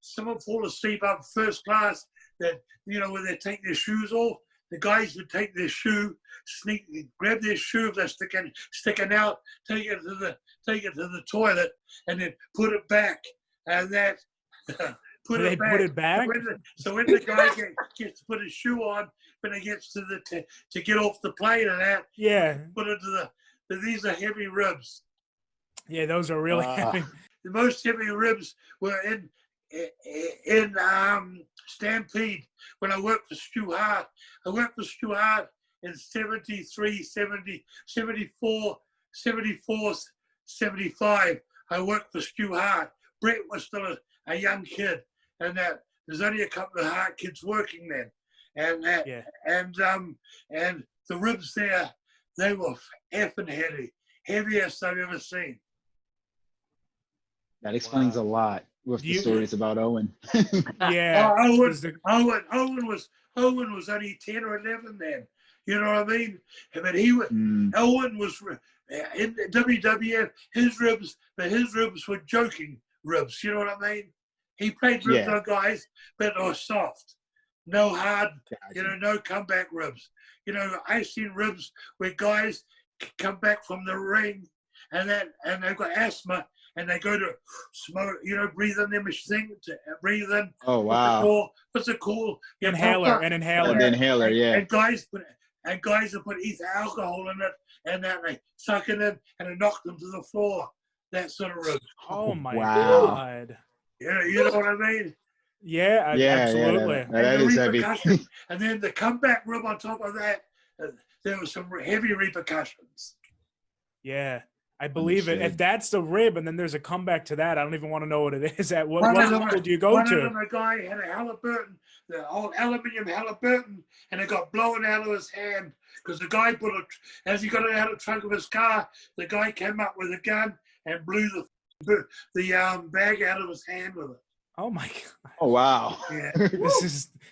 someone fall asleep up first class that, you know, when they take their shoes off, the guys would take their shoe, grab their shoe if they're sticking out, take it to the toilet, and then put it back. And that put it back. So when the guy gets to put his shoe on, when he gets to get off the plane and that, put it to these are heavy ribs. Yeah, those are really heavy. The most heavy ribs were in Stampede when I worked for Stu Hart. I worked for Stu Hart in 73, 70, 74, 75. I worked for Stu Hart. Brett was still a young kid, and that there's only a couple of Hart kids working then. And the ribs there, they were effing heavy, heaviest I've ever seen. That explains a lot with the stories about Owen. Yeah. Owen was only 10 or 11 then. You know what I mean? But Owen was in the WWF. His ribs were joking ribs. You know what I mean? He played ribs on guys, but they were soft, no hard. You know, no comeback ribs. You know, I've seen ribs where guys come back from the ring, and they've got asthma. And they go to smoke, you know, breathe in their machine, breathe in. Oh, wow. What's it called? An inhaler. An inhaler, yeah. And guys will put ether alcohol in it, and then they suck it in, and it knocks them to the floor. That sort of rib. Oh, my God. Yeah, you know what I mean? Yeah, absolutely. That is heavy. And then the comeback rib on top of that, there was some heavy repercussions. Yeah. I believe it. If that's the rib and then there's a comeback to that, I don't even want to know what it is. What level do you go to? A guy had a Halliburton, the old aluminium Halliburton, and it got blown out of his hand because the guy as he got it out of the trunk of his car, the guy came up with a gun and blew the bag out of his hand with it. Oh my God. Oh wow. Yeah.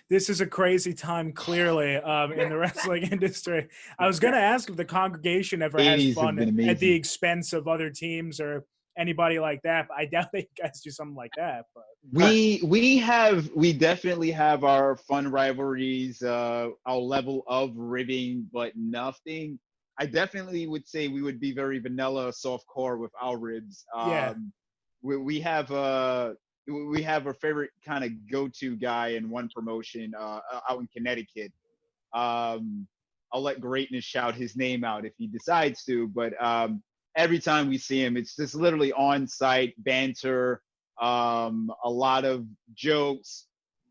This is a crazy time, clearly, in the wrestling industry. I was gonna ask if the congregation ever has 80s have fun been at the amazing. expense of other teams or anybody like that. But I doubt that you guys do something like that. But We definitely have our fun rivalries, our level of ribbing, but nothing. I definitely would say we would be very vanilla, soft core with our ribs. Yeah. We have our favorite kind of go-to guy in one promotion out in Connecticut. I'll let Greatness shout his name out if he decides to, but every time we see him, it's just literally on-site banter, a lot of jokes,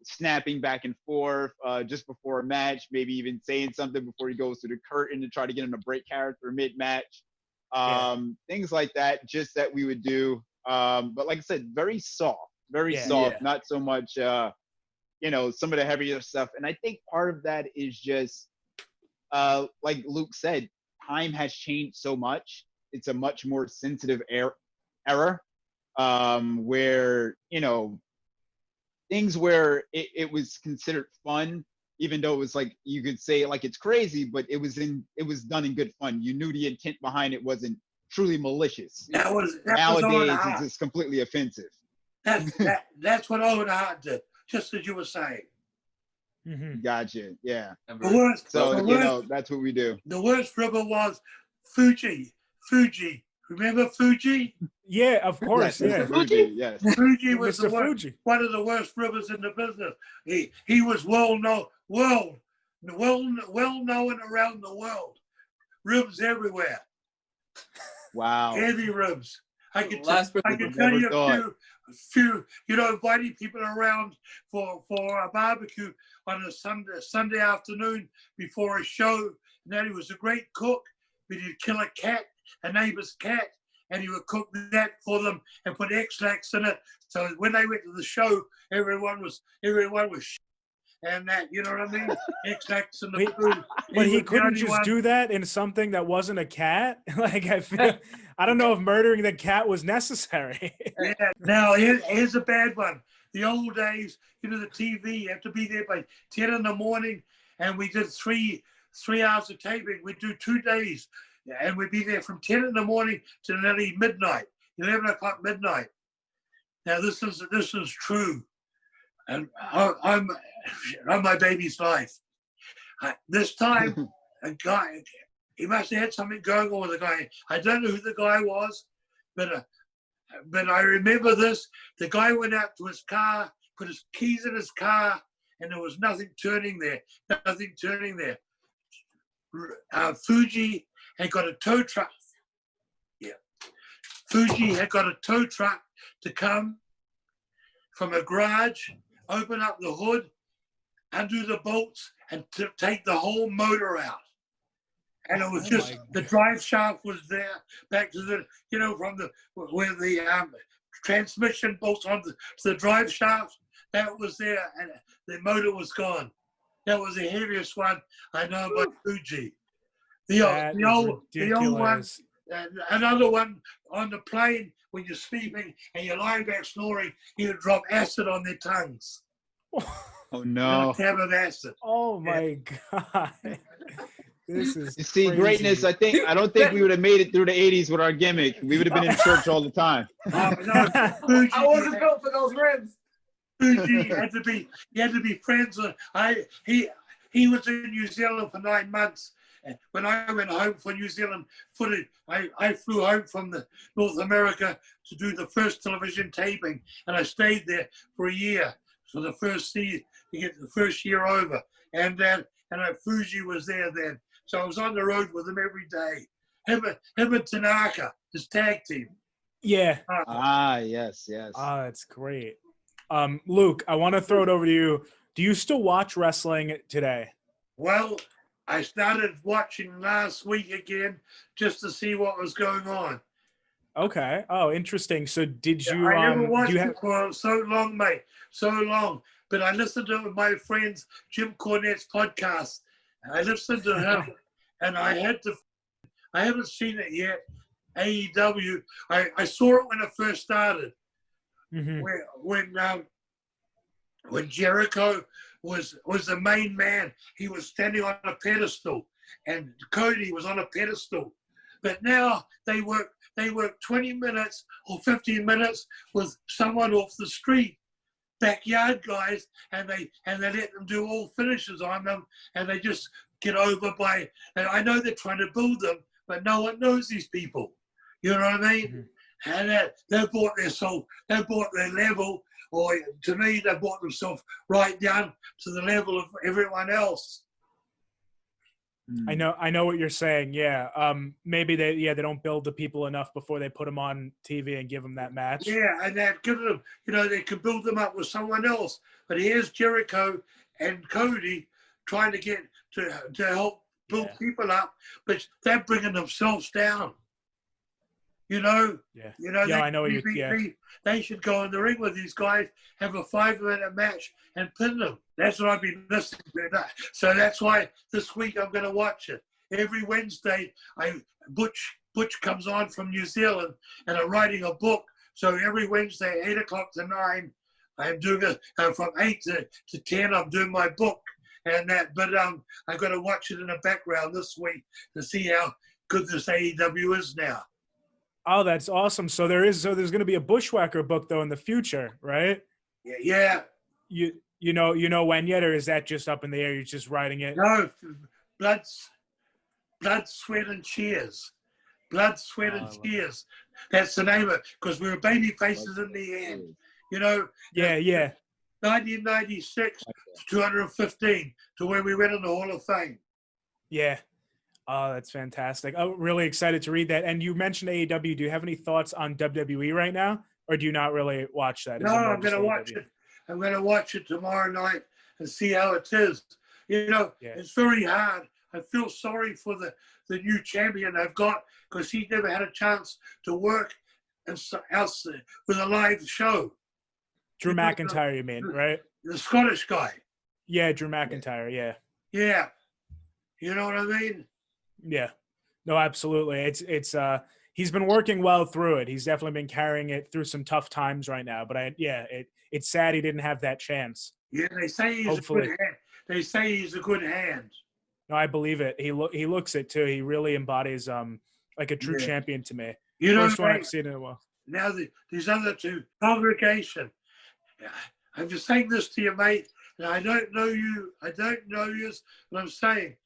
snapping back and forth just before a match, maybe even saying something before he goes to the curtain to try to get him to break character mid-match. Things like that, just that we would do. But like I said, very soft, not so much, some of the heavier stuff. And I think part of that is just, like Luke said, time has changed so much. It's a much more sensitive era where, things where it was considered fun, even though it was like, you could say like it's crazy, but it was done in good fun. You knew the intent behind it wasn't truly malicious. Nowadays, it's just completely offensive. That's what Owen Hart did, just as you were saying. Mm-hmm. Gotcha. Yeah. That's what we do. The worst ribber was Fuji. Remember Fuji? Yeah, of course. Yes, yeah. Fuji. Yes. Fuji was Mr. Fuji. one of the worst ribbers in the business. He was well known around the world. Ribs everywhere. Wow. Heavy ribs. I can Never tell you a few, inviting people around for a barbecue on a Sunday afternoon before a show. And then he was a great cook, but he'd kill a neighbor's cat, and he would cook that for them and put X-Lax in it. So when they went to the show, everyone was and that, you know what I mean? X-Lax in the food. But he couldn't just do that in something that wasn't a cat? I don't know if murdering the cat was necessary. Yeah. Now, here's a bad one. The old days, the TV, you have to be there by 10 in the morning, and we did three hours of taping. We'd do 2 days, and we'd be there from 10 in the morning to nearly midnight, 11 o'clock midnight. Now, this is true. And I'm my baby's life. This time, a guy, he must have had something going on with the guy. I don't know who the guy was, but I remember this. The guy went out to his car, put his keys in his car, and there was nothing turning there. Fuji had got a tow truck. Yeah. Fuji had got a tow truck to come from a garage, open up the hood, undo the bolts, and to take the whole motor out. And it was just the drive shaft was there, back to the, from where the transmission bolts on the drive shaft, that was there, and the motor was gone. That was the heaviest one I know about Fuji. The old one, another one on the plane when you're sleeping and you're lying back snoring, you drop acid on their tongues. Oh no! Tab of acid. Oh my God! This is. You see, crazy. Greatness. I don't think we would have made it through the '80s with our gimmick. We would have been in church all the time. Fuji, I wasn't built for those ribs. Fuji had to be friends with. He was in New Zealand for 9 months. When I went home for New Zealand footage, I flew home from North America to do the first television taping, and I stayed there for a year for the first season to get the first year over. And Fuji was there then, so I was on the road with him every day. Him and Tanaka, his tag team. Yeah. Yes. Oh, that's great. Luke, I want to throw it over to you. Do you still watch wrestling today? Well, I started watching last week again just to see what was going on. Okay. Oh, interesting. So did you? I never watched it for so long, mate. So long. But I listened to my friend's Jim Cornette's podcast. I listened to him, and I haven't seen it yet. AEW. I saw it when it first started. Mm-hmm. When when Jericho was the main man, he was standing on a pedestal, and Cody was on a pedestal. But now they work 20 minutes or 15 minutes with someone off the street, backyard guys, and they let them do all finishes on them, and they just get over by. And I know they're trying to build them, but no one knows these people. You know what I mean? Mm-hmm. And they brought their soul, they brought their level, or to me, they brought themselves right down to the level of everyone else. I know what you're saying. Yeah. Maybe they don't build the people enough before they put them on TV and give them that match. Yeah, and they've given them, they can build them up with someone else. But here's Jericho and Cody trying to get to help build people up, but they're bringing themselves down. Yeah. I know what you. They should go in the ring with these guys, have a 5-minute match, and pin them. That's what I've been listening to. So that's why this week I'm going to watch it. Every Wednesday, Butch comes on from New Zealand, and I'm writing a book. So every Wednesday, 8 o'clock to 9, I'm doing it from 8 to 10. I'm doing my book and that. But I've got to watch it in the background this week to see how good this AEW is now. Oh, that's awesome. So there's going to be a Bushwhacker book though in the future, right? Yeah. You know when yet, or is that just up in the air? You're just writing it? No, blood, sweat, and tears. Blood, sweat, and tears. That's the name of it, because we were baby faces in the end. Yeah. 1996 to 215 to where we went in the Hall of Fame. Yeah. Oh, that's fantastic. I'm really excited to read that. And you mentioned AEW. Do you have any thoughts on WWE right now? Or do you not really watch that? No, I'm going to watch it. I'm going to watch it tomorrow night and see how it is. It's very hard. I feel sorry for the new champion they've got, because he never had a chance to work else with a live show. Drew McIntyre, you mean, right? The Scottish guy. Yeah, Drew McIntyre, yeah. Yeah. You know what I mean? Yeah. No, absolutely. It's he's been working well through it. He's definitely been carrying it through some tough times right now. But it's sad he didn't have that chance. Yeah, they say he's a good hand. They say he's a good hand. No, I believe it. He looks it too. He really embodies like a true champion to me. First one I've seen in a while. Now these other two, congregation. I'm just saying this to you, mate. And I don't know you, but I'm saying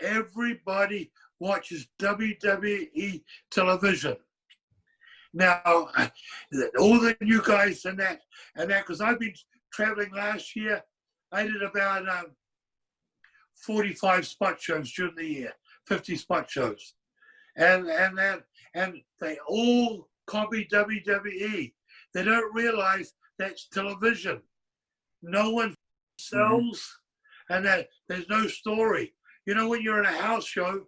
everybody watches WWE television. Now, all the new guys and that, because I've been traveling last year, I did about 45 spot shows during the year, 50 spot shows. And they all copy WWE. They don't realize that's television. No one sells, and that there's no story. When you're in a house show,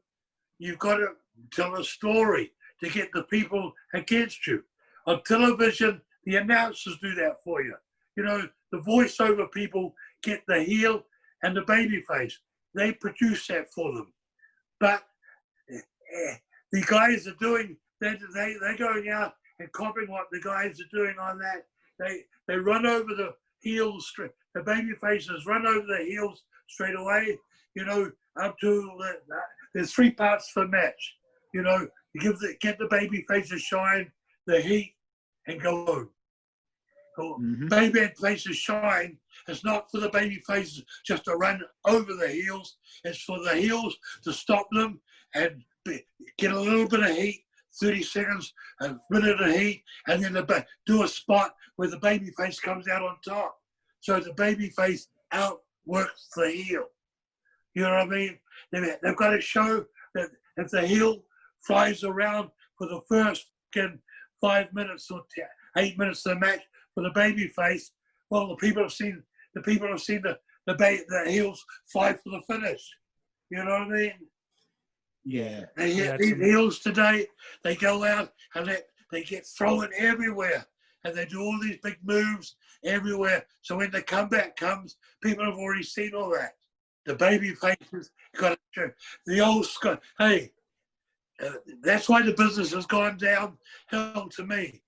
you've got to tell a story to get the people against you. On television, the announcers do that for you. The voiceover people get the heel and the baby face. They produce that for them. But the guys are doing, they're going out and copying what the guys are doing on that. They run over the heels straight. The baby faces run over the heels straight away. Up to there's 3 parts for a match. You get the baby faces shine, the heat, and go home. Baby faces shine. It's not for the baby faces just to run over the heels. It's for the heels to stop them and get a little bit of heat, 30 seconds, a minute of heat, and then do a spot where the baby face comes out on top. So the baby face outworks the heel. You know what I mean? They've got to show that if the heel flies around for the first 5 minutes or 8 minutes of the match for the baby face, well, the people have seen the heels fly for the finish. You know what I mean? Yeah. These heels today, they go out and they get thrown everywhere, and they do all these big moves everywhere. So when the comeback comes, people have already seen all that. The baby faces got to show the old Scott. Hey, that's why the business has gone downhill to me.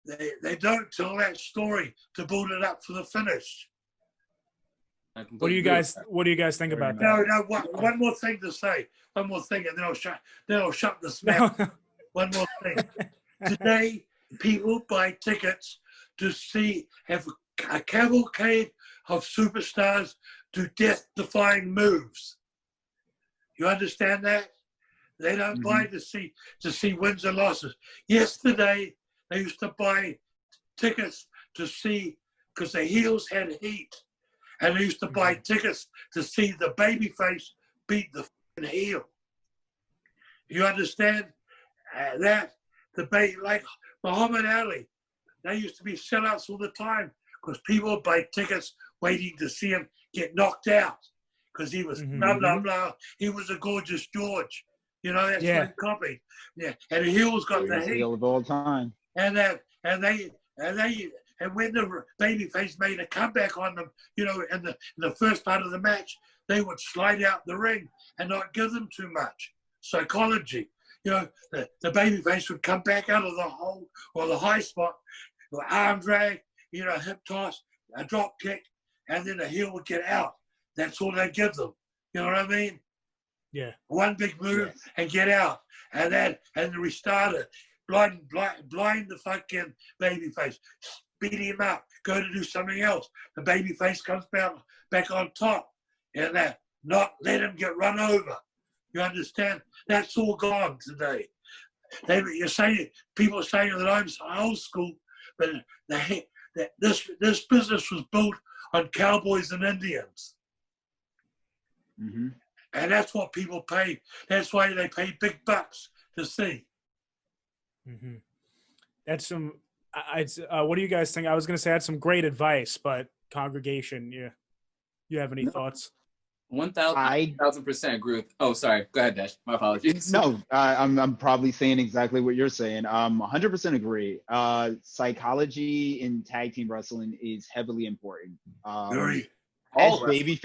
they don't tell that story to build it up for the finish. What do you guys think about that? No, one more thing to say. One more thing, and then I'll shut this mouth. One more thing. Today, people buy tickets to have a cavalcade of superstars do death-defying moves. You understand that? They don't buy to see wins and losses. Yesterday, they used to buy tickets to see, because the heels had heat, and they used to buy tickets to see the babyface beat the heel. You understand that? Like Muhammad Ali, they used to be sellouts all the time because people would buy tickets waiting to see him get knocked out because he was blah blah blah. He was a gorgeous George. You know, that's what he copied. Yeah, and the heels got the heat. Heel of all time. And when the babyface made a comeback on them, you know, in the first part of the match, they would slide out the ring and not give them too much. Psychology. You know, the babyface would come back out of the hole or the high spot, arm drag, you know, hip toss, a drop kick, and then the heel would get out. That's all they give them. You know what I mean? Yeah. One big move and get out, and restart it. Blind the fucking babyface. Beat him up. Go to do something else. The babyface comes back on top, and not let him get run over. You understand? That's all gone today. People are saying that I'm old school, but this business was built on cowboys and Indians. And that's what people pay. That's why they pay big bucks to see. That's some. What do you guys think? I was going to say that's some great advice, but congregation, you have any thoughts? 1,000% agree with. Oh, sorry. Go ahead, Dash. My apologies. No, I'm probably saying exactly what you're saying. 100% agree. Psychology in tag team wrestling is heavily important. As baby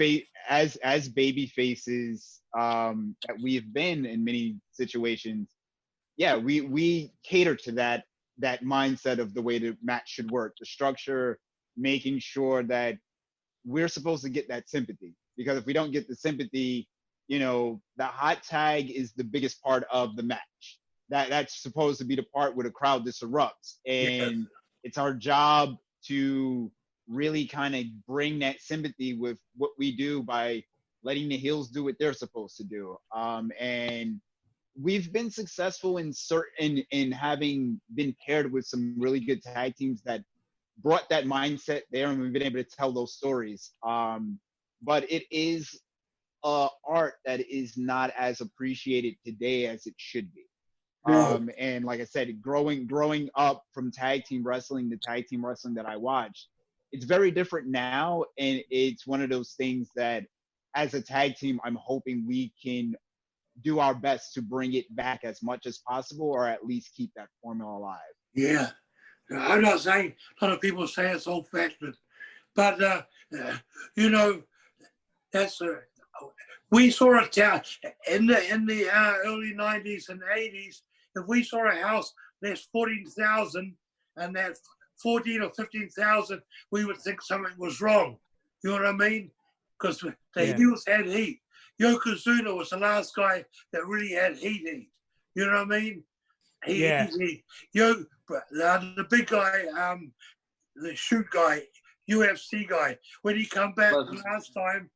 faces that we have been in many situations, we cater to that mindset of the way the match should work, the structure, making sure that we're supposed to get that sympathy. Because if we don't get the sympathy, you know, the hot tag is the biggest part of the match. That's supposed to be the part where the crowd disrupts, and it's our job to really kind of bring that sympathy with what we do by letting the heels do what they're supposed to do. And we've been successful in having been paired with some really good tag teams that brought that mindset there, and we've been able to tell those stories. But it is art that is not as appreciated today as it should be. And like I said, growing up from tag team wrestling, the tag team wrestling that I watched, it's very different now. And it's one of those things that as a tag team, I'm hoping we can do our best to bring it back as much as possible, or at least keep that formula alive. Yeah. I'm not saying, a lot of people say it's old fashioned, but you know, that's we saw a town in the early 90s and 80s. If we saw a house there's 14,000 and that 14 or 15,000, we would think something was wrong. You know what I mean? Because the heels had heat. Yokozuna was the last guy that really had heat. You know what I mean? The big guy, the shoot guy, UFC guy, when he come back last time,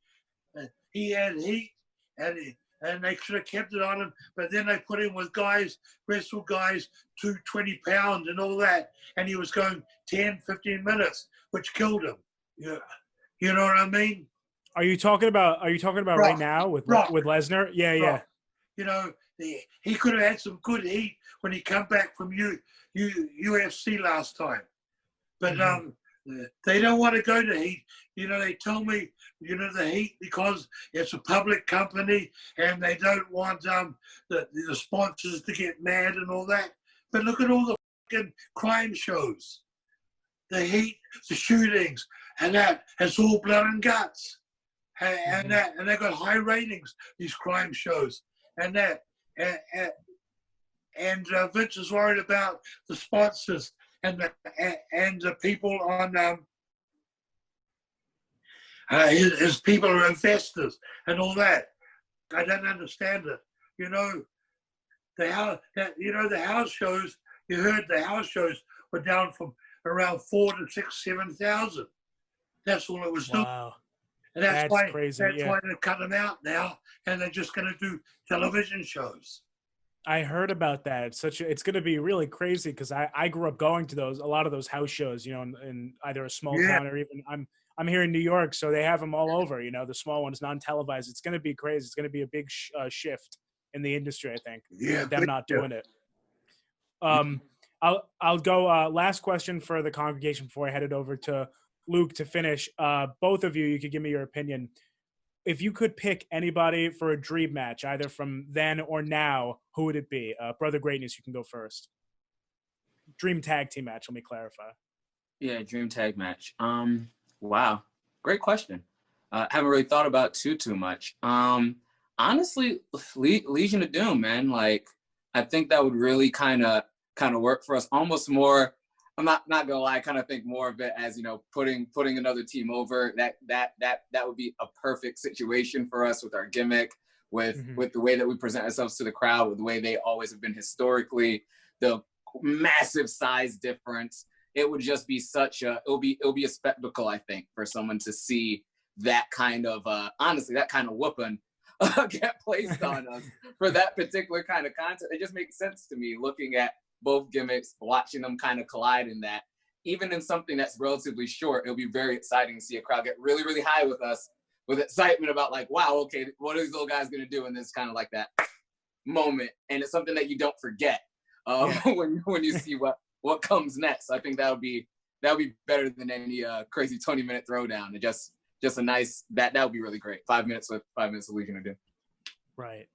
he had heat, and they should have kept it on him, but then they put him with wrestle guys 220 pounds and all that, and he was going 10, 15 minutes, which killed him. Yeah, you know what I mean? Are you talking about right now with Lesnar? Yeah. You know, he could have had some good heat when he come back from UFC last time, but they don't want to go to heat. You know, they told me, you know, the heat because it's a public company and they don't want the sponsors to get mad and all that. But look at all the fucking crime shows, the heat, the shootings, and that. It's all blood and guts, and they got high ratings. These crime shows and that, and Vince is worried about the sponsors. and the people on his people are investors and all that. I don't understand it. You know, the house shows. You heard the house shows were down from around 4,000 to 6,000, 7,000. That's all it was doing. Wow. And that's why, crazy. That's why they're cutting them out now, and they're just going to do television shows. I heard about that. It's going to be really crazy because I grew up going to a lot of those house shows, you know, in either a small town or even I'm here in New York, so they have them all over. You know, the small ones, non-televised. It's going to be crazy. It's going to be a big shift in the industry, I think. Yeah, them not doing it. I'll go last question for the congregation before I head it over to Luke to finish. Both of you could give me your opinion. If you could pick anybody for a dream match, either from then or now, who would it be? Brother Greatness, you can go first. Dream tag team match. Let me clarify. Yeah, dream tag match. Wow, great question. Haven't really thought about too much. Honestly, Legion of Doom, man. Like, I think that would really kind of work for us. Almost more. I'm not gonna lie. I kind of think more of it as, you know, putting another team over. That would be a perfect situation for us with our gimmick, with the way that we present ourselves to the crowd, with the way they always have been historically, the massive size difference. It would just be it'll be a spectacle, I think, for someone to see that kind of honestly, that kind of whooping get placed on us for that particular kind of content. It just makes sense to me looking at both gimmicks, watching them kind of collide in that. Even in something that's relatively short, it'll be very exciting to see a crowd get really, really high with us, with excitement about like, wow, okay, what are these little guys going to do in this kind of like that moment? And it's something that you don't forget when you see what comes next. I think that'll be better than any crazy 20-minute throwdown. And just a nice, that would be really great. 5 minutes of Legion of Doom. Right.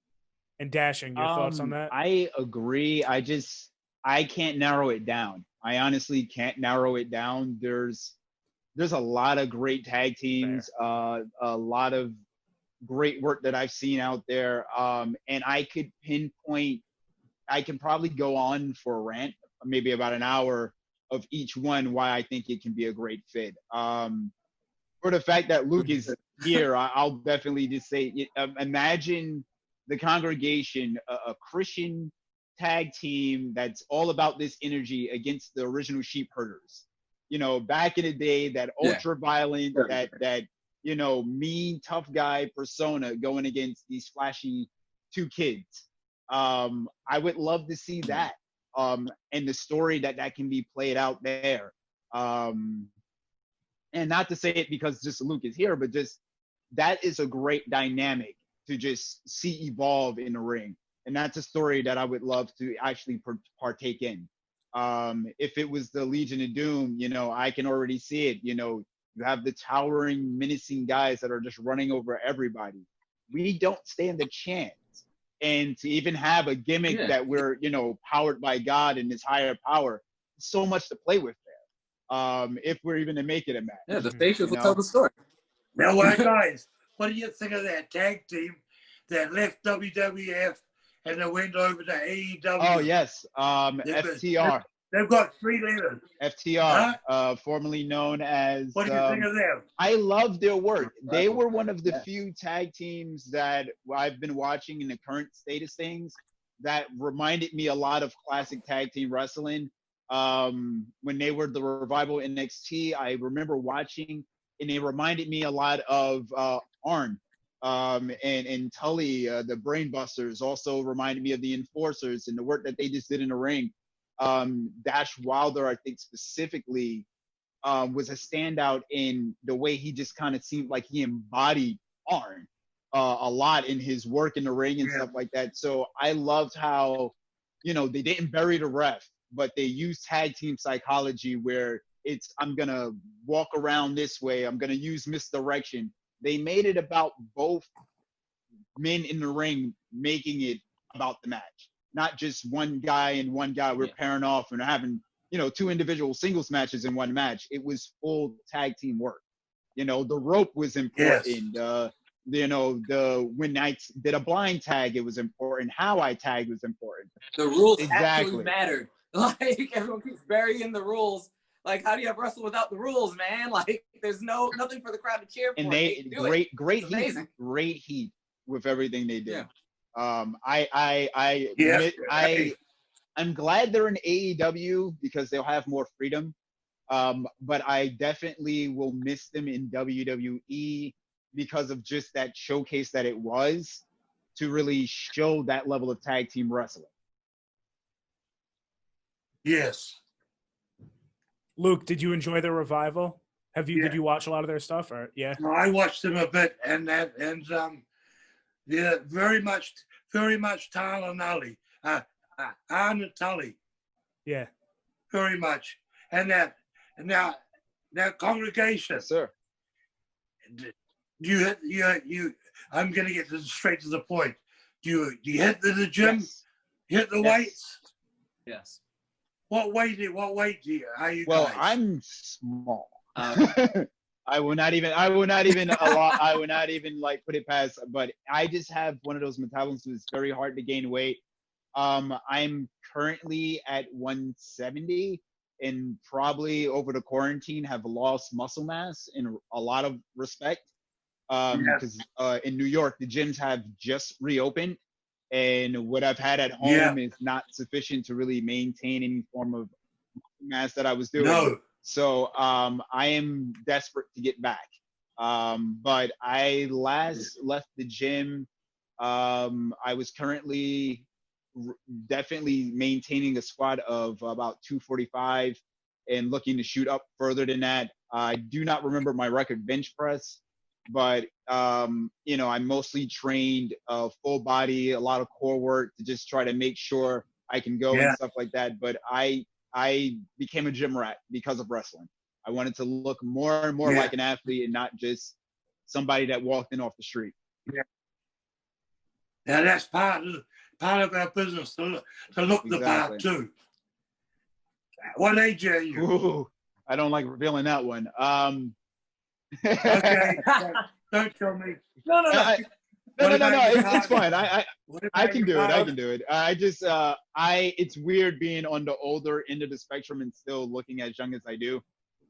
And Dashing, your thoughts on that? I agree. I can't narrow it down. I honestly can't narrow it down. There's a lot of great tag teams, a lot of great work that I've seen out there. And I could pinpoint, I can probably go on for a rant, maybe about an hour of each one, why I think it can be a great fit. For the fact that Luke is here, I'll definitely just say, imagine the congregation, a Christian tag team that's all about this energy against the original Sheepherders. You know, back in the day, that ultra violent, that you know, mean tough guy persona going against these flashy two kids. I would love to see that, and the story that can be played out there. And not to say it because just Luke is here, but just that is a great dynamic to just see evolve in the ring. And that's a story that I would love to actually partake in. If it was the Legion of Doom, you know, I can already see it. You know, you have the towering, menacing guys that are just running over everybody. We don't stand a chance. And to even have a gimmick that we're, you know, powered by God and his higher power, so much to play with there. If we're even to make it a match. Yeah, the facials will tell the story. Now, guys, what do you think of that tag team that left WWF and they went over to AEW? Oh, yes. FTR. They've got 3 letters. FTR, formerly known as... What do you think of them? I love their work. They were one of the few tag teams that I've been watching in the current state of things that reminded me a lot of classic tag team wrestling. When they were the Revival NXT, I remember watching, and they reminded me a lot of Arn. And Tully, the Brainbusters, also reminded me of the Enforcers and the work that they just did in the ring. Dash Wilder, I think specifically, was a standout in the way he just kind of seemed like he embodied Arn a lot in his work in the ring and stuff like that. So I loved how, you know, they didn't bury the ref, but they used tag team psychology where it's, I'm going to walk around this way, I'm going to use misdirection. They made it about both men in the ring making it about the match, not just one guy and one guy. We're pairing off and having, you know, 2 individual singles matches in one match. It was full tag team work. You know, the rope was important. You know, when I did a blind tag, it was important. How I tagged was important. The rules actually mattered. Like, everyone keeps burying the rules. Like, how do you have wrestle without the rules, man? Like, there's nothing for the crowd to cheer for. And they great heat with everything they did. Yeah. I'm glad they're in AEW because they'll have more freedom. But I definitely will miss them in WWE because of just that showcase that it was to really show that level of tag team wrestling. Yes. Luke, did you enjoy the Revival? Did you watch a lot of their stuff? Or yeah? No, I watched them a bit, and they're very much Tala Nully, Arna Tully. Yeah. Very much, and now congregation. Yes, sir. You I'm gonna get straight to the point. Do you hit the gym? Yes. You hit the weights? Yes. What weight are you Well, guys? I'm small. I will not even like put it past, but I just have one of those metabolisms that's very hard to gain weight. I'm currently at 170 and probably over the quarantine have lost muscle mass in a lot of respect. Because in New York, the gyms have just reopened, and what I've had at home is not sufficient to really maintain any form of mass that I was doing. No. So I am desperate to get back. But I last left the gym. I was currently definitely maintaining a squat of about 245 and looking to shoot up further than that. I do not remember my record bench press, but I mostly trained full body, a lot of core work to just try to make sure I can go and stuff like that. But I became a gym rat because of wrestling. I wanted to look more and more like an athlete and not just somebody that walked in off the street. Yeah. Now that's part of our business to look the part too. What age are you? Ooh, I don't like revealing that one. Okay, don't tell me. No. No. It's fine. I can do it. I just it's weird being on the older end of the spectrum and still looking as young as I do.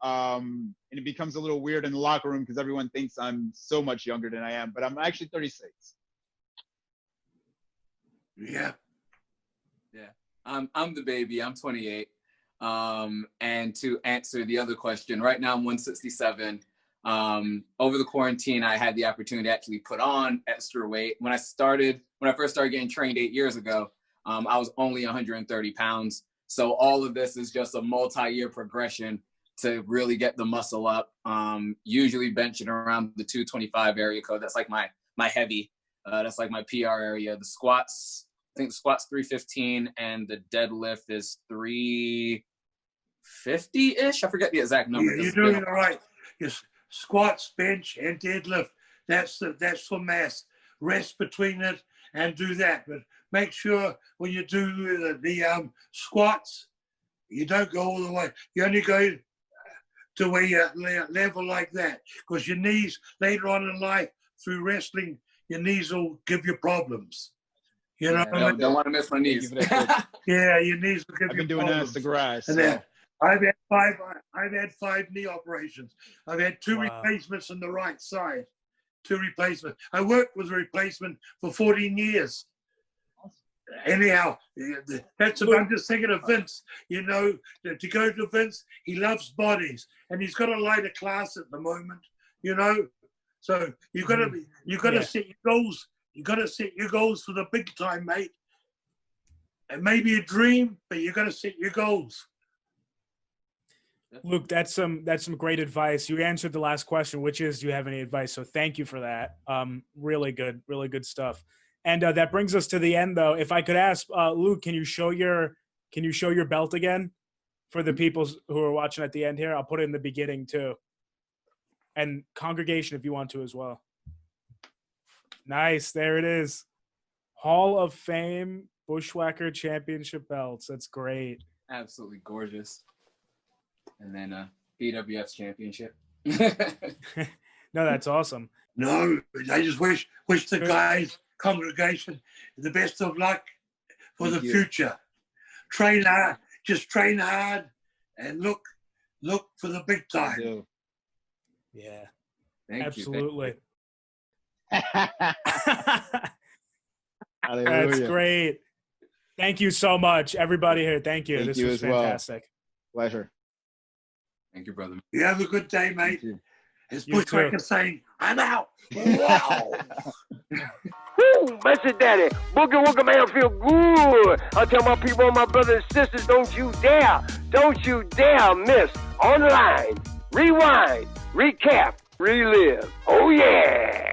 And it becomes a little weird in the locker room because everyone thinks I'm so much younger than I am, but I'm actually 36. Yeah. I'm the baby. I'm 28. And to answer the other question, right now I'm 167. Over the quarantine, I had the opportunity to actually put on extra weight. When I first started getting trained 8 years ago, I was only 130 pounds. So all of this is just a multi-year progression to really get the muscle up. Usually benching around the 225 area code. That's like my heavy. That's like my PR area. The squats, I think the squat's 315 and the deadlift is 350-ish. I forget the exact number. Yeah, you're doing it all right. Yes. Squats, bench, and deadlift. That's for mass. Rest between it and do that. But make sure when you do the squats, you don't go all the way. You only go to a level like that because your knees later on in life through wrestling, your knees will give you problems. You know, don't want to miss my knees. Yeah, your knees will give you problems. I've been doing that as the grass. And then, I've had five knee operations. I've had two replacements on the right side. 2 replacements. I worked with a replacement for 14 years. Anyhow, I'm just thinking of Vince. You know, to go to Vince, he loves bodies, and he's got a lighter class at the moment. You know, so you got to set your goals. You got to set your goals for the big time, mate. It may be a dream, but you got to set your goals. Luke, that's some great advice. You answered the last question, which is, do you have any advice? So thank you for that. Really good stuff. And that brings us to the end, though. If I could ask, Luke, can you show your belt again for the people who are watching at the end here? I'll put it in the beginning too, and congregation if you want to as well. Nice, there it is. Hall of Fame Bushwhacker Championship belts. That's great. Absolutely gorgeous. And then BWF's championship. No, that's awesome. No, I just wish the guys, congregation, the best of luck for the future. Train hard, just train hard and look for the big time. do. Yeah, Thank absolutely. Hallelujah. That's great. Thank you so much, everybody here. Thank you. Thank This you was as well. fantastic. Pleasure. Thank you, brother. You have a good day, mate. Thank you. As You Bushwhacker too. saying, I'm out. Wow. Woo! Messy Daddy, Boogie Woogie Man feel good. I tell my people, my brothers and sisters, don't you dare miss online. Rewind, recap, relive. Oh yeah!